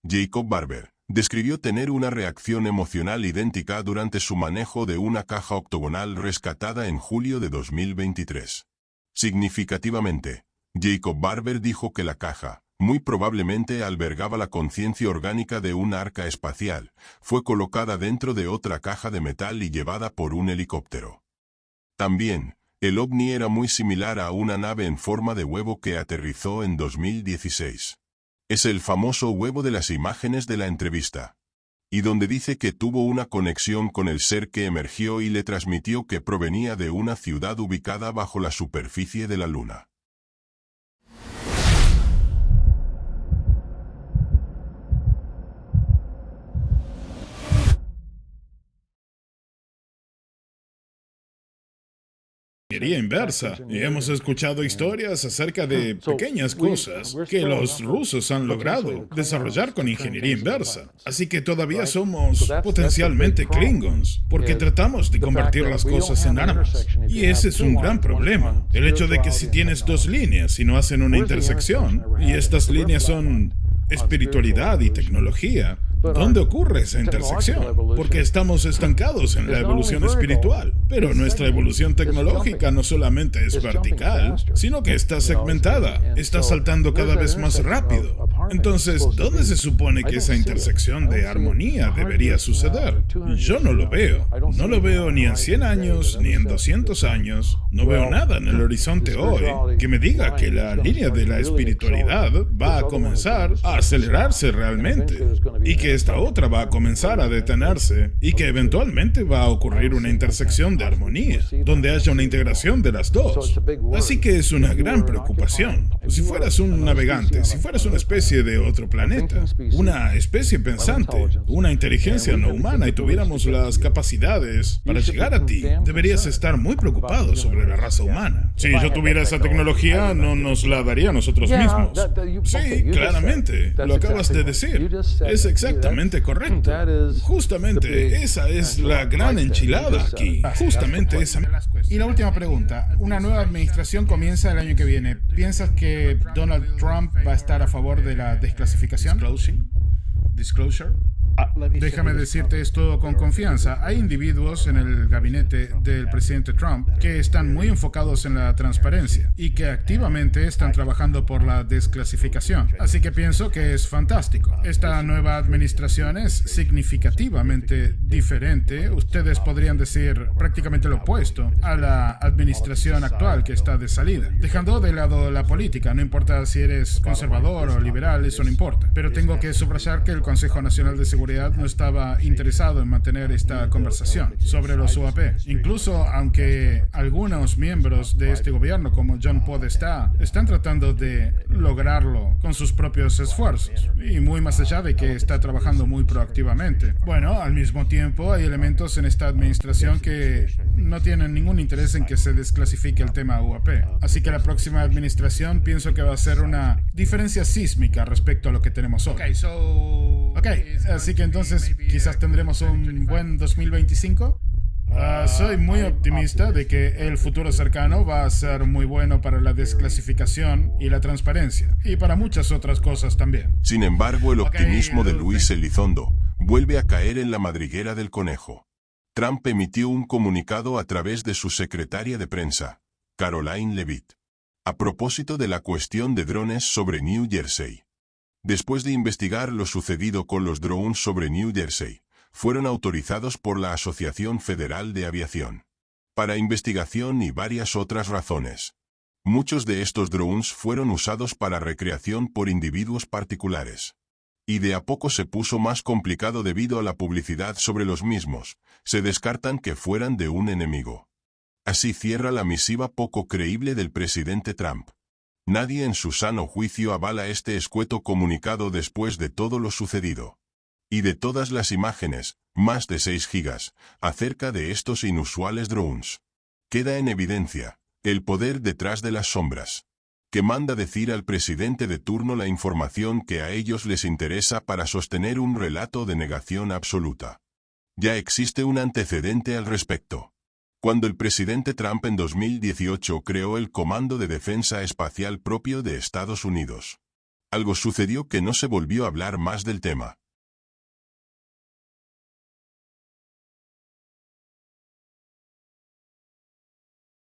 Jacob Barber describió tener una reacción emocional idéntica durante su manejo de una caja octogonal rescatada en julio de 2023. Significativamente, Jacob Barber dijo que la caja, muy probablemente albergaba la conciencia orgánica de un arca espacial, fue colocada dentro de otra caja de metal y llevada por un helicóptero. También, el ovni era muy similar a una nave en forma de huevo que aterrizó en 2016. Es el famoso huevo de las imágenes de la entrevista, y donde dice que tuvo una conexión con el ser que emergió y le transmitió que provenía de una ciudad ubicada bajo la superficie de la Luna.
Ingeniería inversa, y hemos escuchado historias acerca de pequeñas cosas que los rusos han logrado desarrollar con ingeniería inversa. Así que todavía somos potencialmente Klingons, porque tratamos de convertir las cosas en armas. Y ese es un gran problema. El hecho de que si tienes dos líneas y no hacen una intersección, y estas líneas son espiritualidad y tecnología, ¿dónde ocurre esa intersección? Porque estamos estancados en la evolución espiritual, pero nuestra evolución tecnológica no solamente es vertical, sino que está segmentada, está saltando cada vez más rápido. Entonces, ¿dónde se supone que esa intersección de armonía debería suceder? Yo no lo veo. No lo veo ni en 100 años, ni en 200 años. No veo nada en el horizonte hoy que me diga que la línea de la espiritualidad va a comenzar a acelerarse realmente, y que esta otra va a comenzar a detenerse, y que eventualmente va a ocurrir una intersección de armonía, donde haya una integración de las dos. Así que es una gran preocupación. Si fueras un navegante, si fueras una especie de otro planeta, una especie pensante, una inteligencia no humana, y tuviéramos las capacidades para llegar a ti, deberías estar muy preocupado sobre la raza humana. Si yo tuviera esa tecnología, no nos la daría a nosotros mismos. Sí, claramente, lo acabas de decir. Es exactamente correcto. Justamente esa es la gran enchilada aquí. Justamente esa.
Y la última pregunta. Una nueva administración comienza el año que viene. ¿Piensas que Donald Trump va a estar a favor de la desclasificación? Disclosure. Déjame decirte esto con confianza. Hay individuos en el gabinete del presidente Trump que están muy enfocados en la transparencia y que activamente están trabajando por la desclasificación. Así que pienso que es fantástico. Esta nueva administración es significativamente diferente. Ustedes podrían decir prácticamente lo opuesto a la administración actual que está de salida. Dejando de lado la política, no importa si eres conservador o liberal, eso no importa. Pero tengo que subrayar que el Consejo Nacional de Seguridad no estaba interesado en mantener esta conversación sobre los UAP. Incluso aunque algunos miembros de este gobierno, como John Podesta, están tratando de lograrlo con sus propios esfuerzos, y muy más allá de que está trabajando muy proactivamente. Bueno, al mismo tiempo hay elementos en esta administración que no tienen ningún interés en que se desclasifique el tema UAP. Así que la próxima administración pienso que va a ser una diferencia sísmica respecto a lo que tenemos hoy. Ok, así que entonces quizás tendremos un buen 2025. Soy muy optimista de que el futuro cercano va a ser muy bueno para la desclasificación y la transparencia, y para muchas otras cosas también.
Sin embargo, el optimismo de Luis Elizondo vuelve a caer en la madriguera del conejo. Trump emitió un comunicado a través de su secretaria de prensa, Caroline Leavitt, a propósito de la cuestión de drones sobre New Jersey. Después de investigar lo sucedido con los drones sobre New Jersey, fueron autorizados por la Asociación Federal de Aviación para investigación y varias otras razones. Muchos de estos drones fueron usados para recreación por individuos particulares. Y de a poco se puso más complicado debido a la publicidad sobre los mismos. Se descartan que fueran de un enemigo. Así cierra la misiva poco creíble del presidente Trump. Nadie en su sano juicio avala este escueto comunicado después de todo lo sucedido. Y de todas las imágenes, más de 6 gigas, acerca de estos inusuales drones. Queda en evidencia el poder detrás de las sombras, que manda decir al presidente de turno la información que a ellos les interesa para sostener un relato de negación absoluta. Ya existe un antecedente al respecto. Cuando el presidente Trump en 2018 creó el Comando de Defensa Espacial propio de Estados Unidos. Algo sucedió que no se volvió a hablar más del tema.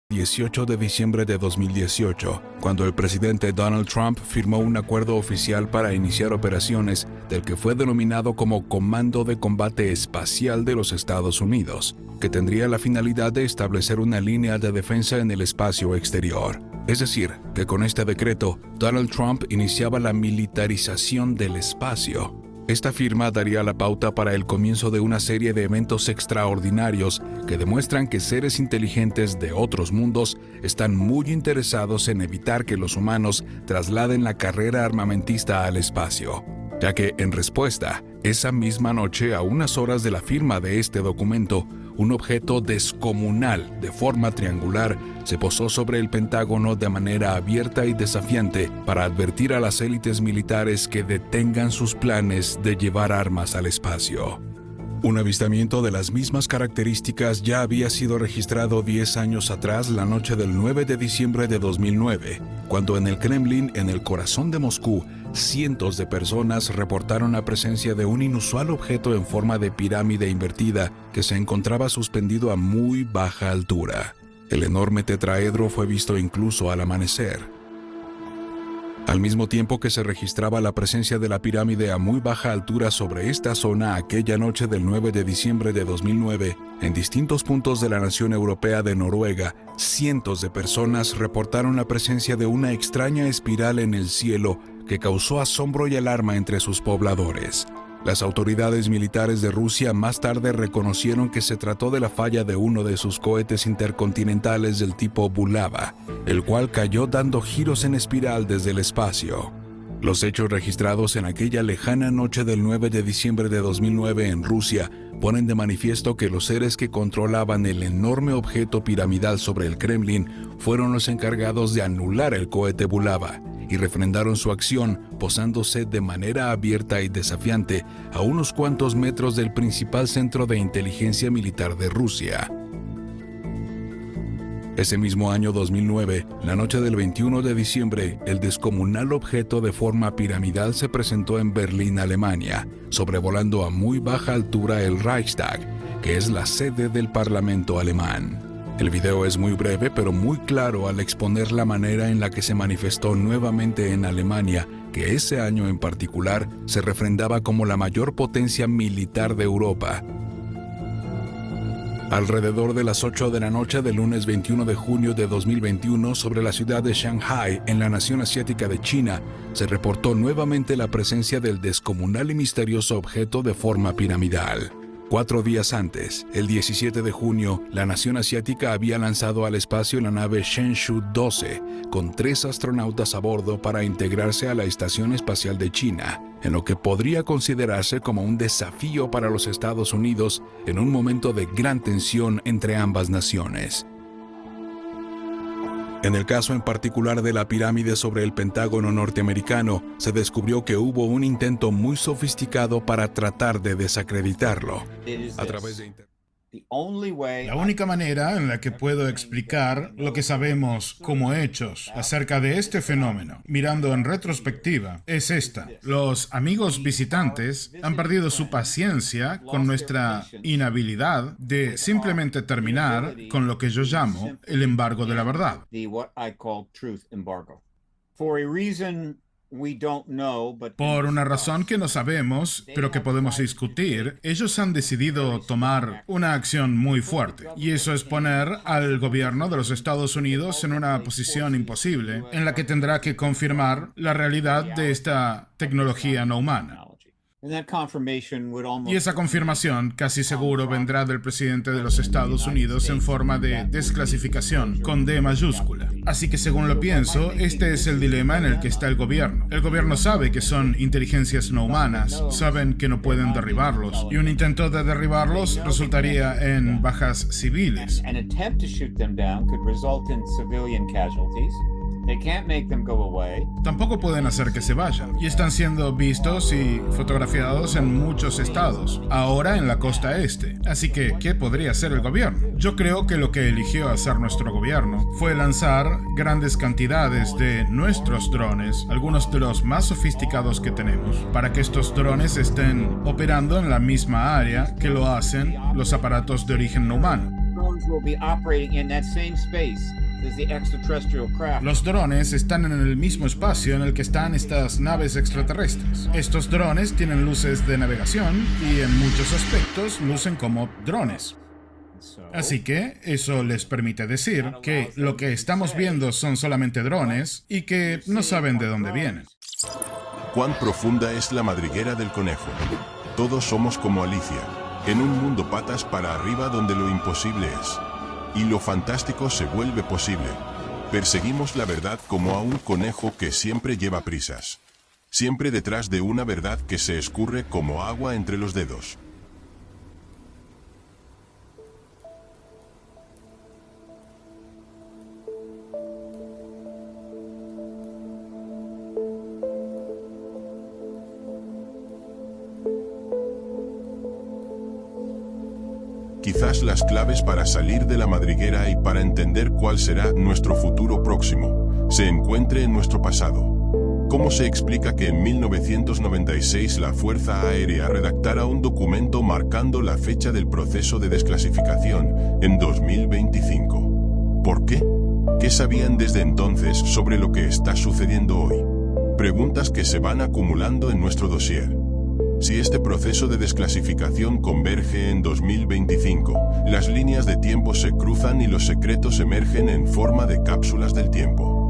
18 de diciembre de 2018, cuando el presidente Donald Trump firmó un acuerdo oficial para iniciar operaciones del que fue denominado como Comando de Combate Espacial de los Estados Unidos, que tendría la finalidad de establecer una línea de defensa en el espacio exterior. Es decir, que con este decreto, Donald Trump iniciaba la militarización del espacio. Esta firma daría la pauta para el comienzo de una serie de eventos extraordinarios que demuestran que seres inteligentes de otros mundos están muy interesados en evitar que los humanos trasladen la carrera armamentista al espacio, ya que, en respuesta, esa misma noche, a unas horas de la firma de este documento, un objeto descomunal de forma triangular se posó sobre el Pentágono de manera abierta y desafiante para advertir a las élites militares que detengan sus planes de llevar armas al espacio. Un avistamiento de las mismas características ya había sido registrado 10 años atrás, la noche del 9 de diciembre de 2009, cuando en el Kremlin, en el corazón de Moscú, cientos de personas reportaron la presencia de un inusual objeto en forma de pirámide invertida que se encontraba suspendido a muy baja altura. El enorme tetraedro fue visto incluso al amanecer. Al mismo tiempo que se registraba la presencia de la pirámide a muy baja altura sobre esta zona aquella noche del 9 de diciembre de 2009, en distintos puntos de la nación europea de Noruega, cientos de personas reportaron la presencia de una extraña espiral en el cielo que causó asombro y alarma entre sus pobladores. Las autoridades militares de Rusia más tarde reconocieron que se trató de la falla de uno de sus cohetes intercontinentales del tipo Bulava, el cual cayó dando giros en espiral desde el espacio. Los hechos registrados en aquella lejana noche del 9 de diciembre de 2009 en Rusia ponen de manifiesto que los seres que controlaban el enorme objeto piramidal sobre el Kremlin fueron los encargados de anular el cohete Bulava y refrendaron su acción posándose de manera abierta y desafiante a unos cuantos metros del principal centro de inteligencia militar de Rusia. Ese mismo año 2009, la noche del 21 de diciembre, el descomunal objeto de forma piramidal se presentó en Berlín, Alemania, sobrevolando a muy baja altura el Reichstag, que es la sede del Parlamento alemán. El video es muy breve pero muy claro al exponer la manera en la que se manifestó nuevamente en Alemania, que ese año en particular se refrendaba como la mayor potencia militar de Europa. Alrededor de las 8 de la noche del lunes 21 de junio de 2021, sobre la ciudad de Shanghái, en la nación asiática de China, se reportó nuevamente la presencia del descomunal y misterioso objeto de forma piramidal. 4 días antes, el 17 de junio, la nación asiática había lanzado al espacio la nave Shenzhou 12, con 3 astronautas a bordo para integrarse a la Estación Espacial de China, en lo que podría considerarse como un desafío para los Estados Unidos en un momento de gran tensión entre ambas naciones. En el caso en particular de la pirámide sobre el Pentágono norteamericano, se descubrió que hubo un intento muy sofisticado para tratar de desacreditarlo. A través de
La única manera en la que puedo explicar lo que sabemos como hechos acerca de este fenómeno, mirando en retrospectiva, es esta. Los amigos visitantes han perdido su paciencia con nuestra inhabilidad de simplemente terminar con lo que yo llamo el embargo de la verdad. Por una razón que no sabemos, pero que podemos discutir, ellos han decidido tomar una acción muy fuerte. Y eso es poner al gobierno de los Estados Unidos en una posición imposible, en la que tendrá que confirmar la realidad de esta tecnología no humana. Y esa confirmación casi seguro vendrá del presidente de los Estados Unidos en forma de desclasificación, con D mayúscula. Así que según lo pienso, este es el dilema en el que está el gobierno. El gobierno sabe que son inteligencias no humanas, saben que no pueden derribarlos, y un intento de derribarlos resultaría en bajas civiles. Tampoco pueden hacer que se vayan, y están siendo vistos y fotografiados en muchos estados, ahora en la costa este. Así que, ¿qué podría hacer el gobierno? Yo creo que lo que eligió hacer nuestro gobierno fue lanzar grandes cantidades de nuestros drones, algunos de los más sofisticados que tenemos, para que estos drones estén operando en la misma área que lo hacen los aparatos de origen no humano. Los drones están en el mismo espacio en el que están estas naves extraterrestres. Estos drones tienen luces de navegación y en muchos aspectos lucen como drones. Así que eso les permite decir que lo que estamos viendo son solamente drones y que no saben de dónde vienen.
¿Cuán profunda es la madriguera del conejo? Todos somos como Alicia, en un mundo patas para arriba donde lo imposible es. Y lo fantástico se vuelve posible. Perseguimos la verdad como a un conejo que siempre lleva prisas. Siempre detrás de una verdad que se escurre como agua entre los dedos. Quizás las claves para salir de la madriguera y para entender cuál será nuestro futuro próximo se encuentre en nuestro pasado. ¿Cómo se explica que en 1996 la Fuerza Aérea redactara un documento marcando la fecha del proceso de desclasificación en 2025? ¿Por qué? ¿Qué sabían desde entonces sobre lo que está sucediendo hoy? Preguntas que se van acumulando en nuestro dossier. Si este proceso de desclasificación converge en 2025, las líneas de tiempo se cruzan y los secretos emergen en forma de cápsulas del tiempo.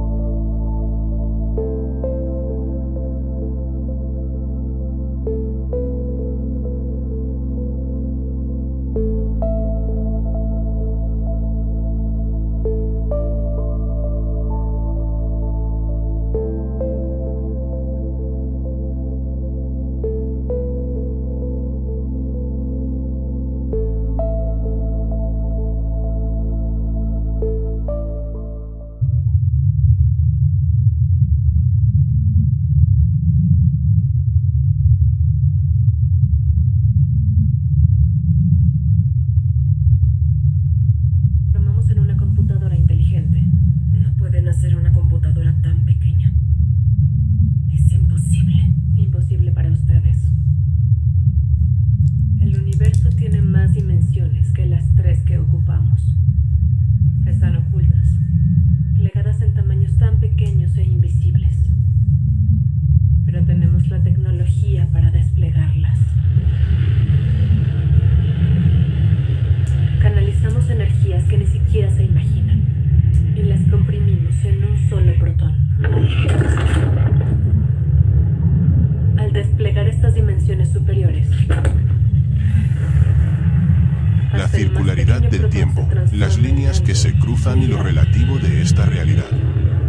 La circularidad del tiempo, las líneas que se cruzan y lo relativo de esta realidad,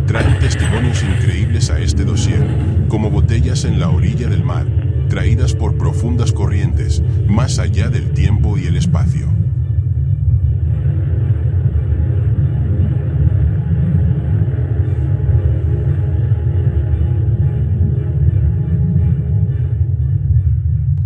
traen testimonios increíbles a este dossier, como botellas en la orilla del mar, traídas por profundas corrientes, más allá del tiempo y el espacio.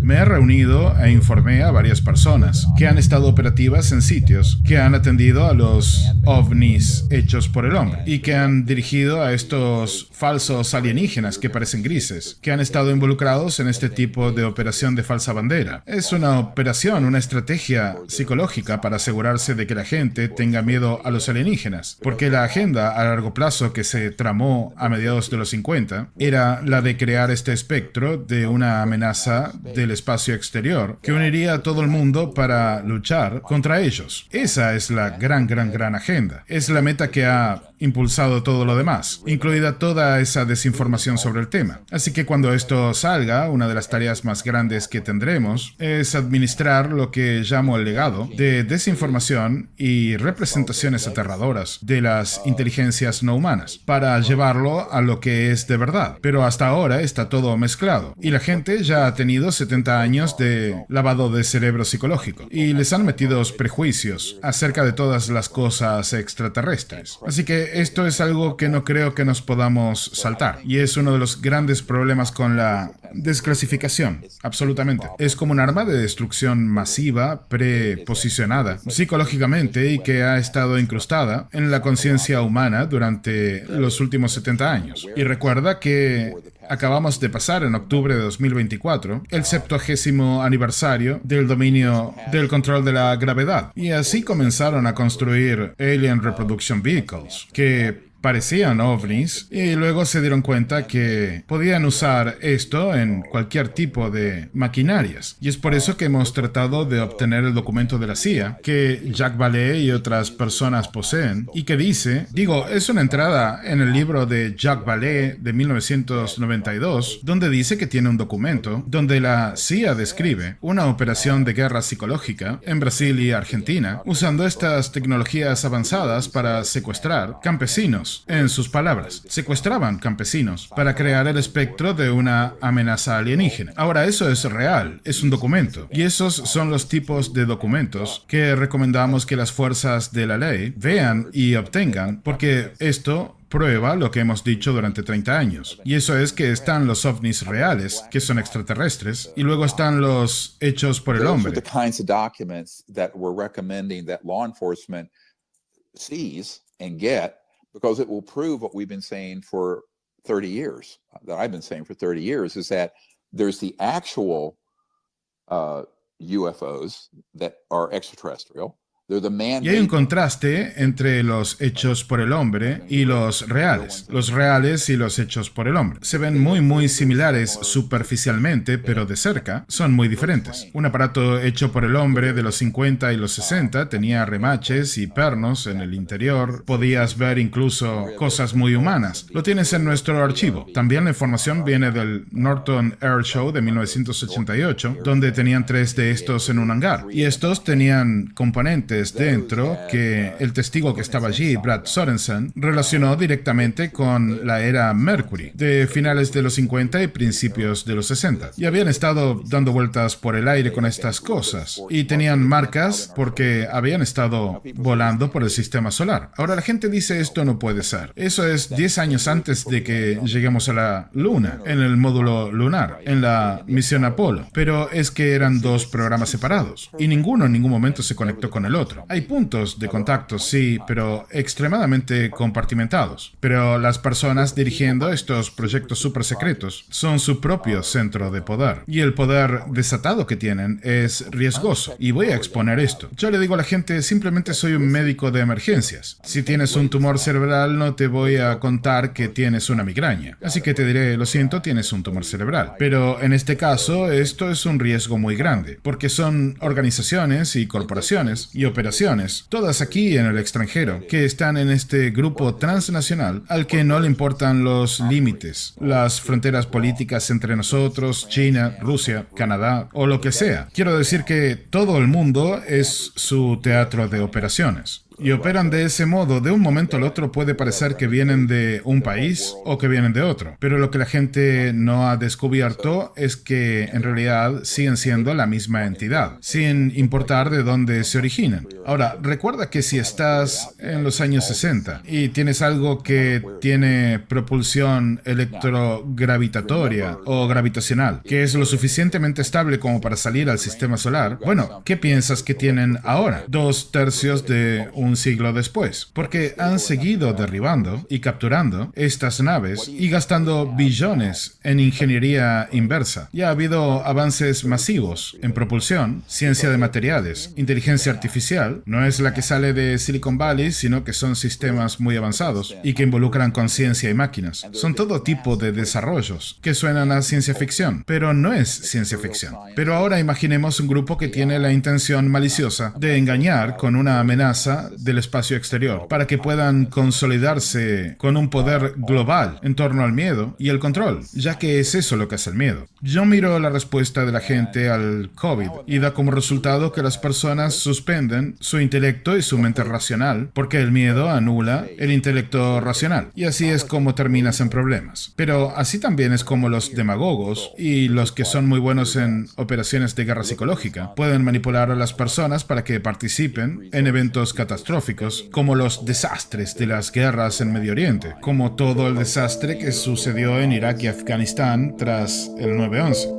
Me
Me he reunido e informé a varias personas que han estado operativas en sitios que han atendido a los ovnis hechos por el hombre y que han dirigido a estos falsos alienígenas que parecen grises, que han estado involucrados en este tipo de operación de falsa bandera. Es una operación, una estrategia psicológica para asegurarse de que la gente tenga miedo a los alienígenas, porque la agenda a largo plazo que se tramó a mediados de los 50 era la de crear este espectro de una amenaza del espacio exterior que uniría a todo el mundo para luchar contra ellos. Esa es la gran agenda. Es la meta que ha impulsado todo lo demás, incluida toda esa desinformación sobre el tema. Así que cuando esto salga, una de las tareas más grandes que tendremos es administrar lo que llamo el legado de desinformación y representaciones aterradoras de las inteligencias no humanas, para llevarlo a lo que es de verdad. Pero hasta ahora está todo mezclado, y la gente ya ha tenido 70 años de lavado de cerebro psicológico, y les han metido prejuicios acerca de todas las cosas extraterrestres. Así que esto es algo que no creo que nos podamos saltar, y es uno de los grandes problemas con la desclasificación. Absolutamente. Es como un arma de destrucción masiva, preposicionada psicológicamente y que ha estado incrustada en la conciencia humana durante los últimos 70 años. Y recuerda que acabamos de pasar en octubre de 2024 el 70º aniversario del dominio del control de la gravedad. Y así comenzaron a construir Alien Reproduction Vehicles, que parecían ovnis, y luego se dieron cuenta que podían usar esto en cualquier tipo de maquinarias. Y es por eso que hemos tratado de obtener el documento de la CIA, que Jacques Vallée y otras personas poseen, y que dice, es una entrada en el libro de Jacques Vallée de 1992, donde dice que tiene un documento donde la CIA describe una operación de guerra psicológica en Brasil y Argentina, usando estas tecnologías avanzadas para secuestrar campesinos. En sus palabras, secuestraban campesinos para crear el espectro de una amenaza alienígena. Ahora, eso es real, es un documento. Y esos son los tipos de documentos que recomendamos que las fuerzas de la ley vean y obtengan, porque esto prueba lo que hemos dicho durante 30 años. Y eso es que están los ovnis reales, que son extraterrestres, y luego están los hechos por el hombre.
Because it will prove what we've been saying for 30 years, that I've been saying for 30 years, is that there's the actual UFOs that are extraterrestrial.
Y hay un contraste entre los hechos por el hombre y los reales y los hechos por el hombre. Se ven muy similares superficialmente, pero de cerca son muy diferentes. Un aparato hecho por el hombre de los 50 y los 60 tenía remaches y pernos en el interior. Podías ver incluso cosas muy humanas. Lo tienes en nuestro archivo. También la información viene del Norton Air Show de 1988, donde tenían 3 de estos en un hangar. Y estos tenían componentes dentro que el testigo que estaba allí, Brad Sorensen, relacionó directamente con la era Mercury de finales de los 50 y principios de los 60. Y habían estado dando vueltas por el aire con estas cosas y tenían marcas porque habían estado volando por el sistema solar. Ahora la gente dice esto no puede ser. Eso es 10 años antes de que lleguemos a la Luna, en el módulo lunar, en la misión Apolo. Pero es que eran 2 programas separados y ninguno en ningún momento se conectó con el otro. Hay puntos de contacto, sí, pero extremadamente compartimentados. Pero las personas dirigiendo estos proyectos super secretos son su propio centro de poder. Y el poder desatado que tienen es riesgoso. Y voy a exponer esto. Yo le digo a la gente, simplemente soy un médico de emergencias. Si tienes un tumor cerebral, no te voy a contar que tienes una migraña. Así que te diré, lo siento, tienes un tumor cerebral. Pero en este caso, esto es un riesgo muy grande, porque son organizaciones y corporaciones y operaciones, todas aquí en el extranjero, que están en este grupo transnacional al que no le importan los límites, las fronteras políticas entre nosotros, China, Rusia, Canadá o lo que sea. Quiero decir que todo el mundo es su teatro de operaciones. y operan de ese modo. De un momento al otro puede parecer que vienen de un país o que vienen de otro, pero lo que la gente no ha descubierto es que en realidad siguen siendo la misma entidad, sin importar de dónde se originan. Ahora, recuerda que si estás en los años 60 y tienes algo que tiene propulsión electrogravitatoria o gravitacional, que es lo suficientemente estable como para salir al sistema solar, bueno, ¿qué piensas que tienen ahora, 2/3 de un siglo después? Porque han seguido derribando y capturando estas naves y gastando billones en ingeniería inversa. Ya ha habido avances masivos en propulsión, ciencia de materiales, inteligencia artificial. No es la que sale de Silicon Valley, sino que son sistemas muy avanzados y que involucran conciencia y máquinas. Son todo tipo de desarrollos que suenan a ciencia ficción, pero no es ciencia ficción. Pero ahora imaginemos un grupo que tiene la intención maliciosa de engañar con una amenaza del espacio exterior para que puedan consolidarse con un poder global en torno al miedo y el control, ya que es eso lo que es el miedo. Yo miro la respuesta de la gente al COVID y da como resultado que las personas suspenden su intelecto y su mente racional porque el miedo anula el intelecto racional. Y así es como terminas en problemas. Pero así también es como los demagogos y los que son muy buenos en operaciones de guerra psicológica pueden manipular a las personas para que participen en eventos catastróficos como los desastres de las guerras en Medio Oriente, como todo el desastre que sucedió en Irak y Afganistán tras el 9/11.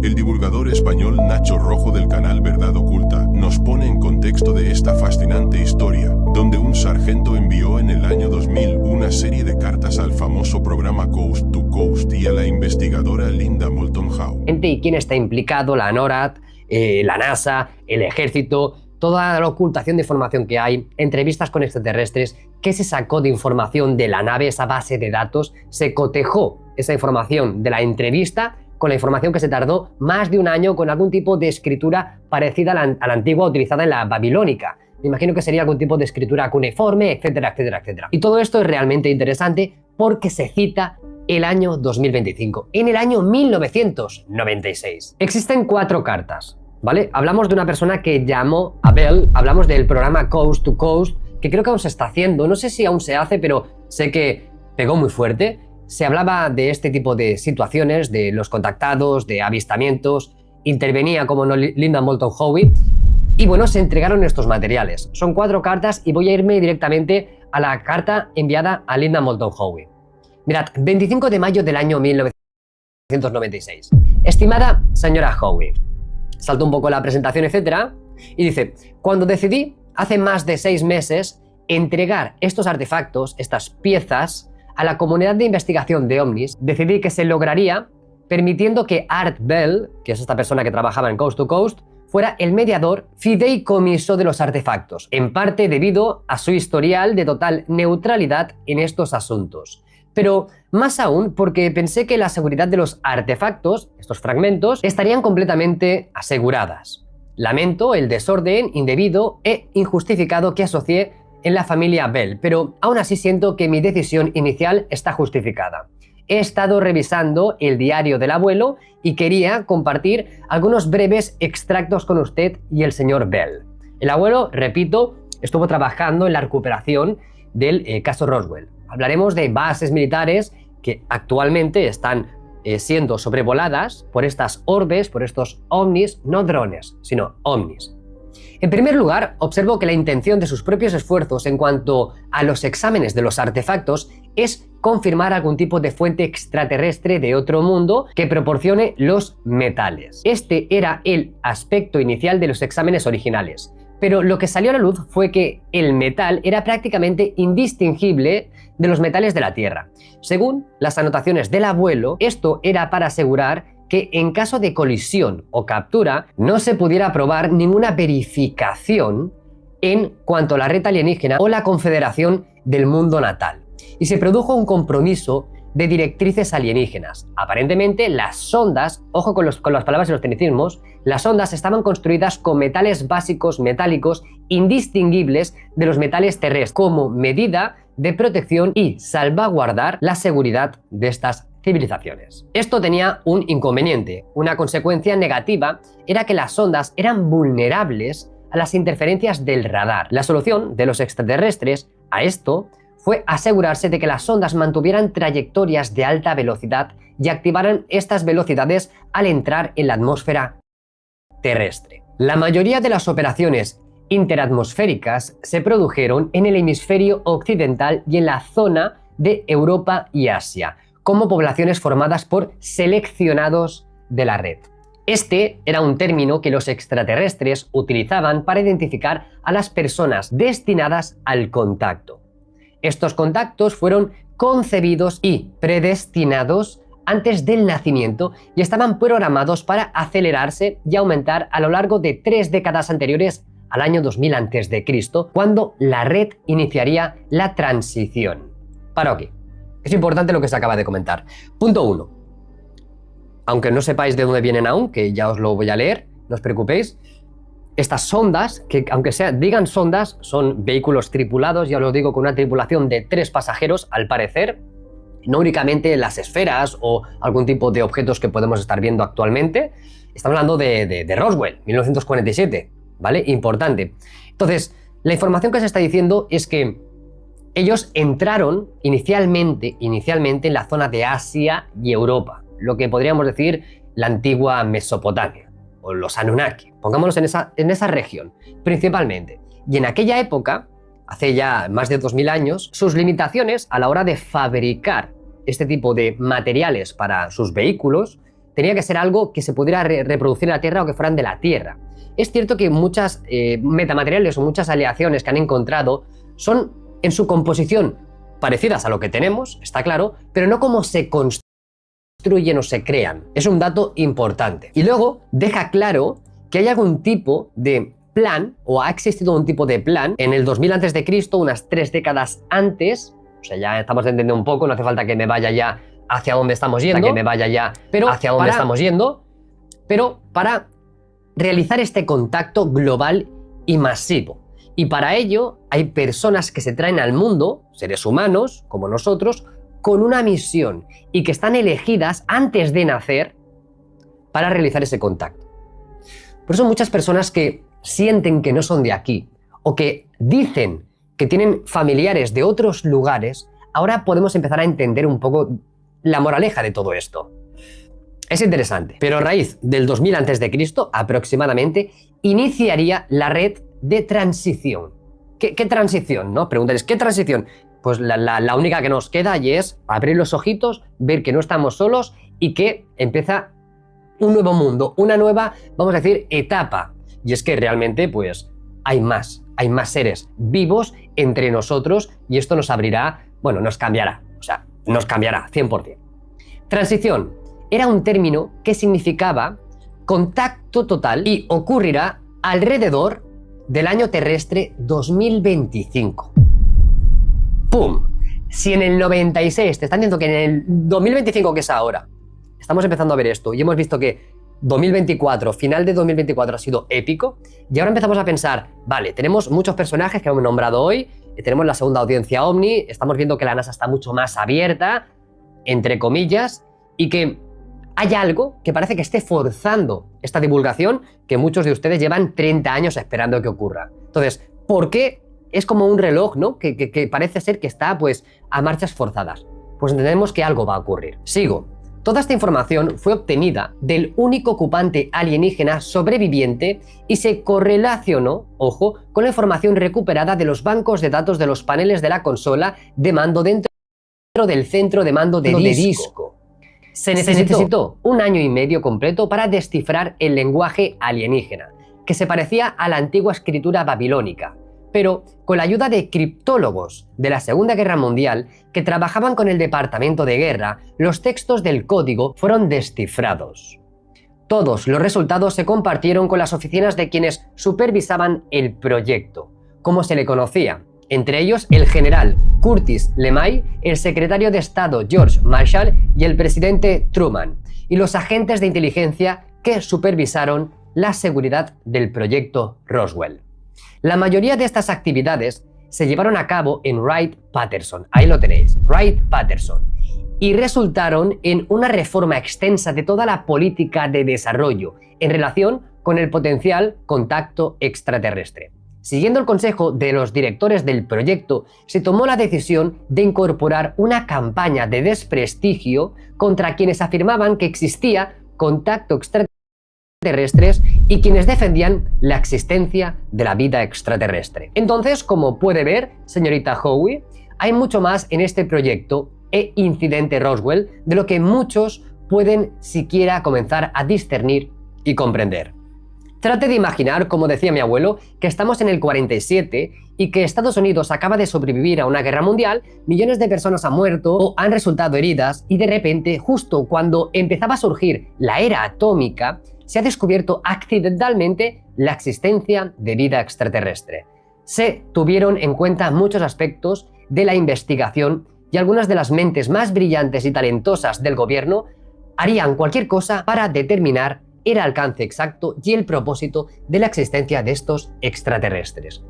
El divulgador español Nacho Rojo del canal Verdad Oculta nos pone en contexto de esta fascinante historia, donde un sargento envió en el año 2000 una serie de cartas al famoso programa Coast to Coast y a la investigadora Linda Moulton Howe.
¿Y quién está implicado? La NORAD, la NASA, el ejército, toda la ocultación de información que hay, entrevistas con extraterrestres, qué se sacó de información de la nave, esa base de datos, se cotejó esa información de la entrevista con la información que se tardó más de un año con algún tipo de escritura parecida a la antigua utilizada en la babilónica. Me imagino que sería algún tipo de escritura cuneiforme, etcétera, etcétera, etcétera. Y todo esto es realmente interesante porque se cita el año 2025, en el año 1996. Existen 4 cartas, ¿vale? Hablamos de una persona que llamó a Bell, hablamos del programa Coast to Coast, que creo que aún se está haciendo, no sé si aún se hace, pero sé que pegó muy fuerte. Se hablaba de este tipo de situaciones, de los contactados, de avistamientos, intervenía como no Linda Moulton Howe, y bueno, se entregaron estos materiales. Son 4 cartas y voy a irme directamente a la carta enviada a Linda Moulton Howe. Mirad, 25 de mayo del año 1996. Estimada señora Howe, saltó un poco la presentación, etcétera, y dice: cuando decidí, hace más de 6 meses, entregar estos artefactos, estas piezas, a la comunidad de investigación de ovnis, decidí que se lograría permitiendo que Art Bell, que es esta persona que trabajaba en Coast to Coast, fuera el mediador fideicomiso de los artefactos, en parte debido a su historial de total neutralidad en estos asuntos. Pero más aún porque pensé que la seguridad de los artefactos, estos fragmentos, estarían completamente aseguradas. Lamento el desorden indebido e injustificado que asocié en la familia Bell, pero aún así siento que mi decisión inicial está justificada. He estado revisando el diario del abuelo y quería compartir algunos breves extractos con usted y el señor Bell. El abuelo, repito, estuvo trabajando en la recuperación del caso Roswell. Hablaremos de bases militares que actualmente están siendo sobrevoladas por estas orbes, por estos ovnis, no drones, sino ovnis. En primer lugar, observo que la intención de sus propios esfuerzos en cuanto a los exámenes de los artefactos es confirmar algún tipo de fuente extraterrestre de otro mundo que proporcione los metales. Este era el aspecto inicial de los exámenes originales, pero lo que salió a la luz fue que el metal era prácticamente indistinguible de los metales de la Tierra. Según las anotaciones del abuelo, esto era para asegurar que en caso de colisión o captura no se pudiera probar ninguna verificación en cuanto a la red alienígena o la confederación del mundo natal. Y se produjo un compromiso de directrices alienígenas. Aparentemente las sondas, ojo con las palabras y los tecnicismos, las sondas estaban construidas con metales básicos metálicos indistinguibles de los metales terrestres como medida de protección y salvaguardar la seguridad de estas civilizaciones. Esto tenía un inconveniente, una consecuencia negativa era que las sondas eran vulnerables a las interferencias del radar. La solución de los extraterrestres a esto fue asegurarse de que las sondas mantuvieran trayectorias de alta velocidad y activaran estas velocidades al entrar en la atmósfera terrestre. La mayoría de las operaciones interatmosféricas se produjeron en el hemisferio occidental y en la zona de Europa y Asia, como poblaciones formadas por seleccionados de la red. Este era un término que los extraterrestres utilizaban para identificar a las personas destinadas al contacto. Estos contactos fueron concebidos y predestinados antes del nacimiento y estaban programados para acelerarse y aumentar a lo largo de 3 décadas anteriores al año 2000 a.C., cuando la red iniciaría la transición. Paro aquí. Es importante lo que se acaba de comentar. Punto 1. Aunque no sepáis de dónde vienen aún, que ya os lo voy a leer, no os preocupéis. Estas sondas, que aunque digan sondas, son vehículos tripulados, ya os lo digo, con una tripulación de 3 pasajeros, al parecer, no únicamente las esferas o algún tipo de objetos que podemos estar viendo actualmente. Estamos hablando de Roswell, 1947, ¿vale? Importante. Entonces, la información que se está diciendo es que ellos entraron inicialmente en la zona de Asia y Europa, lo que podríamos decir la antigua Mesopotamia, o los Anunnaki, pongámonos en esa región, principalmente. Y en aquella época, hace ya más de 2000 años, sus limitaciones a la hora de fabricar este tipo de materiales para sus vehículos tenía que ser algo que se pudiera reproducir en la Tierra o que fueran de la Tierra. Es cierto que muchas metamateriales o muchas aleaciones que han encontrado son en su composición parecidas a lo que tenemos, está claro, pero no como se construyen o se crean. Es un dato importante. Y luego deja claro que hay algún tipo de plan, o ha existido un tipo de plan, en el 2000 a.C., unas 3 décadas antes, o sea, ya estamos entendiendo un poco, no hace falta que me vaya ya hacia dónde estamos yendo, pero para realizar este contacto global y masivo. Y para ello hay personas que se traen al mundo, seres humanos como nosotros, con una misión y que están elegidas antes de nacer para realizar ese contacto. Por eso muchas personas que sienten que no son de aquí o que dicen que tienen familiares de otros lugares, ahora podemos empezar a entender un poco la moraleja de todo esto. Es interesante, pero a raíz del 2000 a.C. aproximadamente iniciaría la red de transición. ¿Qué transición? ¿No? Preguntaréis, ¿qué transición? Pues la única que nos queda y es abrir los ojitos, ver que no estamos solos y que empieza un nuevo mundo, una nueva, vamos a decir, etapa. Y es que realmente, pues, hay más seres vivos entre nosotros y esto nos abrirá, bueno, nos cambiará 100%. Transición era un término que significaba contacto total y ocurrirá alrededor del año terrestre 2025. ¡Pum! Si en el 96 te están diciendo que en el 2025, que es ahora, estamos empezando a ver esto y hemos visto que 2024, final de 2024 ha sido épico y ahora empezamos a pensar, vale, tenemos muchos personajes que hemos nombrado hoy, tenemos la segunda audiencia OVNI, estamos viendo que la NASA está mucho más abierta, entre comillas, y que hay algo que parece que esté forzando esta divulgación que muchos de ustedes llevan 30 años esperando que ocurra. Entonces, ¿por qué es como un reloj, ¿no? que parece ser que está pues a marchas forzadas? Pues entendemos que algo va a ocurrir. Sigo. Toda esta información fue obtenida del único ocupante alienígena sobreviviente y se correlacionó, ojo, con la información recuperada de los bancos de datos de los paneles de la consola de mando dentro del centro de mando de disco. Se necesitó 1 año y medio completo para descifrar el lenguaje alienígena, que se parecía a la antigua escritura babilónica, pero con la ayuda de criptólogos de la Segunda Guerra Mundial que trabajaban con el Departamento de Guerra, los textos del código fueron descifrados. Todos los resultados se compartieron con las oficinas de quienes supervisaban el proyecto, como se le conocía, entre ellos el general Curtis LeMay, el secretario de Estado George Marshall y el presidente Truman, y los agentes de inteligencia que supervisaron la seguridad del proyecto Roswell. La mayoría de estas actividades se llevaron a cabo en Wright-Patterson, ahí lo tenéis, Wright-Patterson, y resultaron en una reforma extensa de toda la política de desarrollo en relación con el potencial contacto extraterrestre. Siguiendo el consejo de los directores del proyecto, se tomó la decisión de incorporar una campaña de desprestigio contra quienes afirmaban que existía contacto extraterrestres y quienes defendían la existencia de la vida extraterrestre. Entonces, como puede ver, señorita Howie, hay mucho más en este proyecto e incidente Roswell de lo que muchos pueden siquiera comenzar a discernir y comprender. Trate de imaginar, como decía mi abuelo, que estamos en el 47 y que Estados Unidos acaba de sobrevivir a una guerra mundial, millones de personas han muerto o han resultado heridas y de repente, justo cuando empezaba a surgir la era atómica, se ha descubierto accidentalmente la existencia de vida extraterrestre. Se tuvieron en cuenta muchos aspectos de la investigación y algunas de las mentes más brillantes y talentosas del gobierno harían cualquier cosa para determinar el alcance exacto y el propósito de la existencia de estos extraterrestres.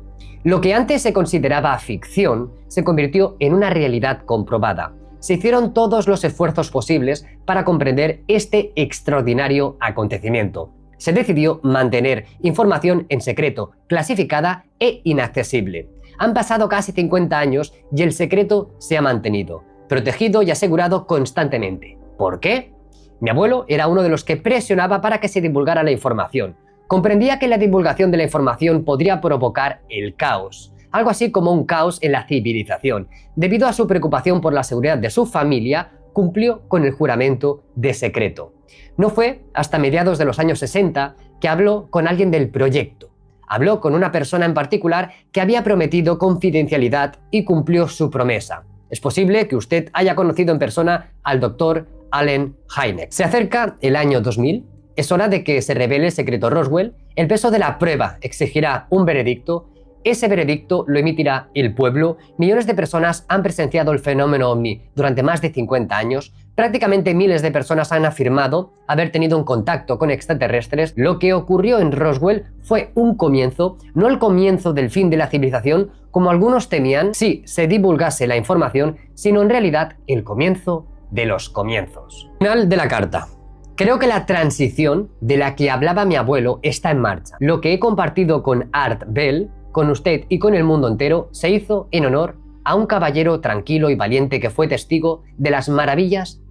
Lo que antes se consideraba ficción se convirtió en una realidad comprobada. Se hicieron todos los esfuerzos posibles para comprender este extraordinario acontecimiento. Se decidió mantener información en secreto, clasificada e inaccesible. Han pasado casi 50 años y el secreto se ha mantenido, protegido y asegurado constantemente. ¿Por qué? Mi abuelo era uno de los que presionaba para que se divulgara la información. Comprendía que la divulgación de la información podría provocar el caos, algo así como un caos en la civilización. Debido a su preocupación por la seguridad de su familia, cumplió con el juramento de secreto. No fue hasta mediados de los años 60 que habló con alguien del proyecto. Habló con una persona en particular que había prometido confidencialidad y cumplió su promesa. Es posible que usted haya conocido en persona al doctor Allen Hynek. Se acerca el año 2000, es hora de que se revele el secreto Roswell, el peso de la prueba exigirá un veredicto, ese veredicto lo emitirá el pueblo, millones de personas han presenciado el fenómeno OVNI durante más de 50 años, prácticamente miles de personas han afirmado haber tenido un contacto con extraterrestres. Lo que ocurrió en Roswell fue un comienzo, no el comienzo del fin de la civilización, como algunos temían si se divulgase la información, sino en realidad el comienzo de los comienzos. Final de la carta. Creo que la transición de la que hablaba mi abuelo está en marcha. Lo que he compartido con Art Bell, con usted y con el mundo entero, se hizo en honor a un caballero tranquilo y valiente que fue testigo de las maravillas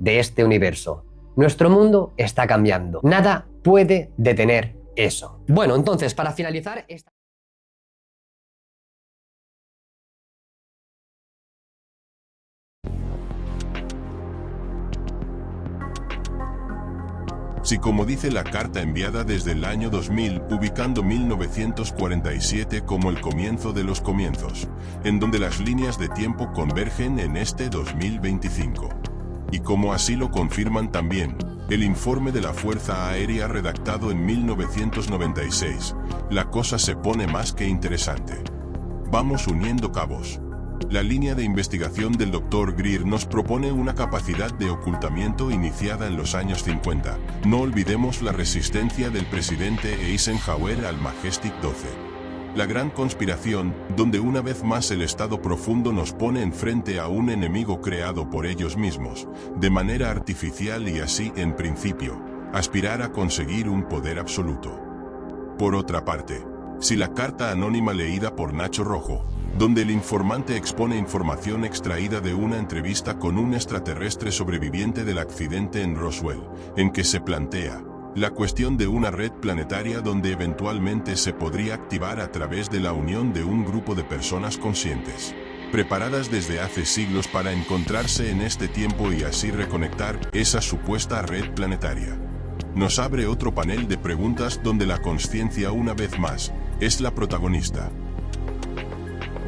de este universo. Nuestro mundo está cambiando. Nada puede detener eso. Bueno, entonces, para finalizar esta...
Si como dice la carta enviada desde el año 2000, ubicando 1947 como el comienzo de los comienzos, en donde las líneas de tiempo convergen en este 2025. Y como así lo confirman también, el informe de la Fuerza Aérea redactado en 1996, la cosa se pone más que interesante. Vamos uniendo cabos. La línea de investigación del Dr. Greer nos propone una capacidad de ocultamiento iniciada en los años 50. No olvidemos la resistencia del presidente Eisenhower al Majestic 12. La gran conspiración, donde una vez más el Estado profundo nos pone enfrente a un enemigo creado por ellos mismos, de manera artificial y así, en principio, aspirar a conseguir un poder absoluto. Por otra parte, si la carta anónima leída por Nacho Rojo, donde el informante expone información extraída de una entrevista con un extraterrestre sobreviviente del accidente en Roswell, en que se plantea la cuestión de una red planetaria donde eventualmente se podría activar a través de la unión de un grupo de personas conscientes, preparadas desde hace siglos para encontrarse en este tiempo y así reconectar esa supuesta red planetaria. Nos abre otro panel de preguntas donde la conciencia una vez más es la protagonista.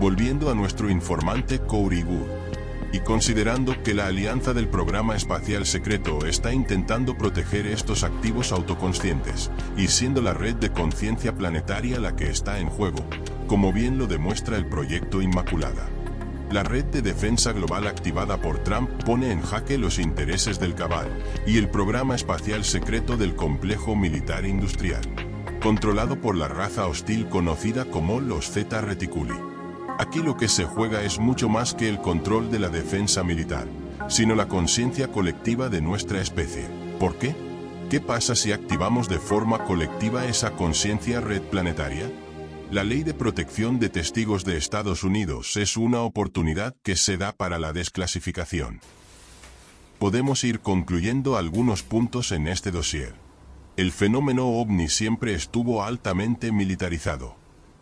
Volviendo a nuestro informante Corey Wood, y considerando que la alianza del programa espacial secreto está intentando proteger estos activos autoconscientes, y siendo la red de conciencia planetaria la que está en juego, como bien lo demuestra el proyecto Inmaculada. La red de defensa global activada por Trump pone en jaque los intereses del Cabal y el programa espacial secreto del complejo militar industrial, controlado por la raza hostil conocida como los Zeta Reticuli. Aquí lo que se juega es mucho más que el control de la defensa militar, sino la conciencia colectiva de nuestra especie. ¿Por qué? ¿Qué pasa si activamos de forma colectiva esa conciencia red planetaria? La Ley de Protección de Testigos de Estados Unidos es una oportunidad que se da para la desclasificación. Podemos ir concluyendo algunos puntos en este dossier. El fenómeno ovni siempre estuvo altamente militarizado.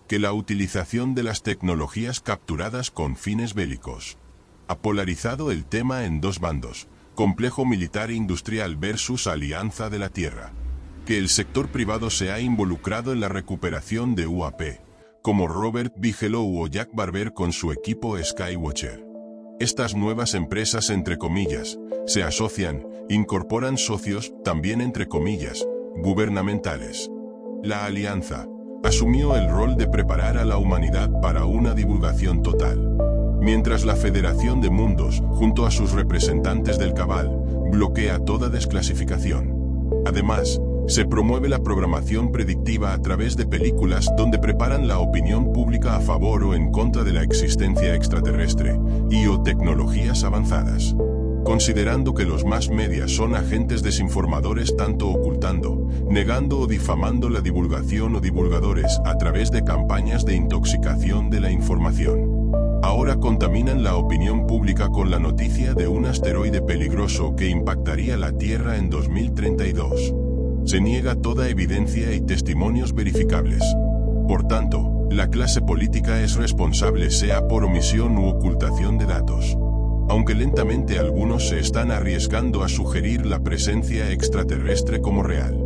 Que la utilización de las tecnologías capturadas con fines bélicos ha polarizado el tema en dos bandos, complejo militar e industrial versus alianza de la Tierra. Que el sector privado se ha involucrado en la recuperación de UAP, como Robert Bigelow o Jack Barber con su equipo Skywatcher. Estas nuevas empresas, entre comillas, se asocian, incorporan socios, también entre comillas, gubernamentales. La alianza asumió el rol de preparar a la humanidad para una divulgación total, mientras la Federación de Mundos, junto a sus representantes del Cabal, bloquea toda desclasificación. Además, se promueve la programación predictiva a través de películas donde preparan la opinión pública a favor o en contra de la existencia extraterrestre y o tecnologías avanzadas. Considerando que los más medias son agentes desinformadores tanto ocultando, negando o difamando la divulgación o divulgadores a través de campañas de intoxicación de la información. Ahora contaminan la opinión pública con la noticia de un asteroide peligroso que impactaría la Tierra en 2032. Se niega toda evidencia y testimonios verificables. Por tanto, la clase política es responsable sea por omisión u ocultación de datos. Aunque lentamente algunos se están arriesgando a sugerir la presencia extraterrestre como real.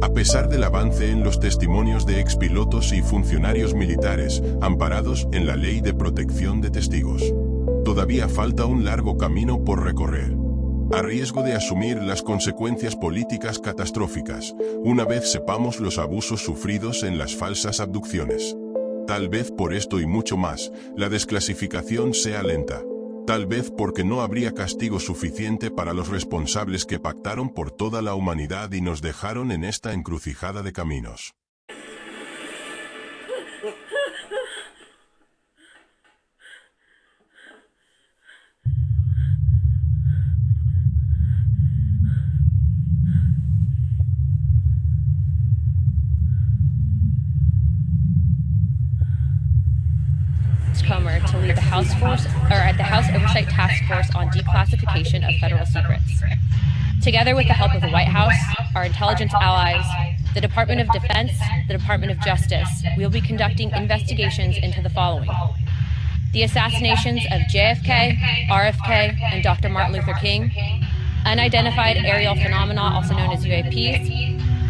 A pesar del avance en los testimonios de expilotos y funcionarios militares, amparados en la Ley de Protección de Testigos, todavía falta un largo camino por recorrer, a riesgo de asumir las consecuencias políticas catastróficas, una vez sepamos los abusos sufridos en las falsas abducciones. Tal vez por esto y mucho más, la desclasificación sea lenta. Tal vez porque no habría castigo suficiente para los responsables que pactaron por toda la humanidad y nos dejaron en esta encrucijada de caminos.
Comer to lead the House Oversight Task Force on Declassification of Federal Secrets. Together with the help of the White House, our intelligence allies, the Department of Defense, the Department of Justice, we will be conducting investigations into the following: the assassinations of JFK, RFK, and Dr. Martin Luther King, unidentified aerial phenomena, also known as UAPs,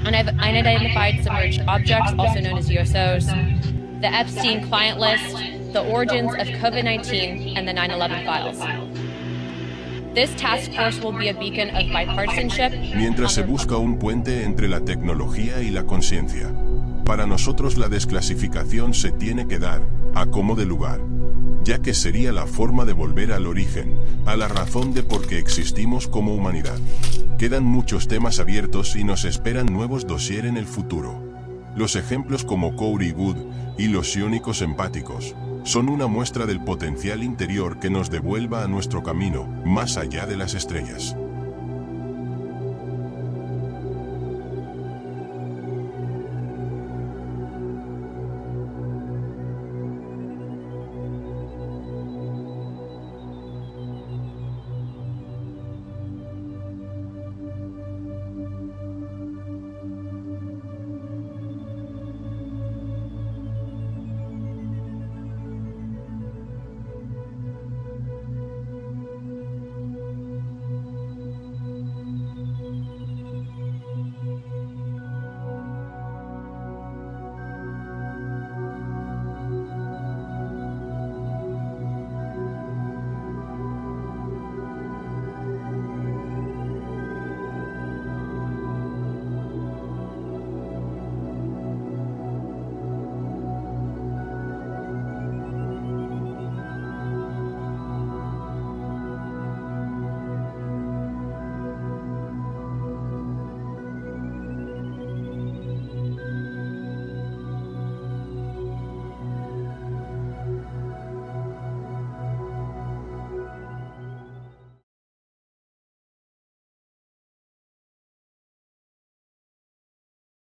unidentified submerged objects, also known as USOs, the Epstein client list, the origins of COVID-19, and the 9/11 files. This task force will be a beacon of bipartisanship.
Mientras se busca un puente entre la tecnología y la conciencia, para nosotros la desclasificación se tiene que dar, a como de lugar, ya que sería la forma de volver al origen, a la razón de por qué existimos como humanidad. Quedan muchos temas abiertos y nos esperan nuevos dossier en el futuro. Los ejemplos como Corey Goode y los iónicos empáticos son una muestra del potencial interior que nos devuelva a nuestro camino, más allá de las estrellas.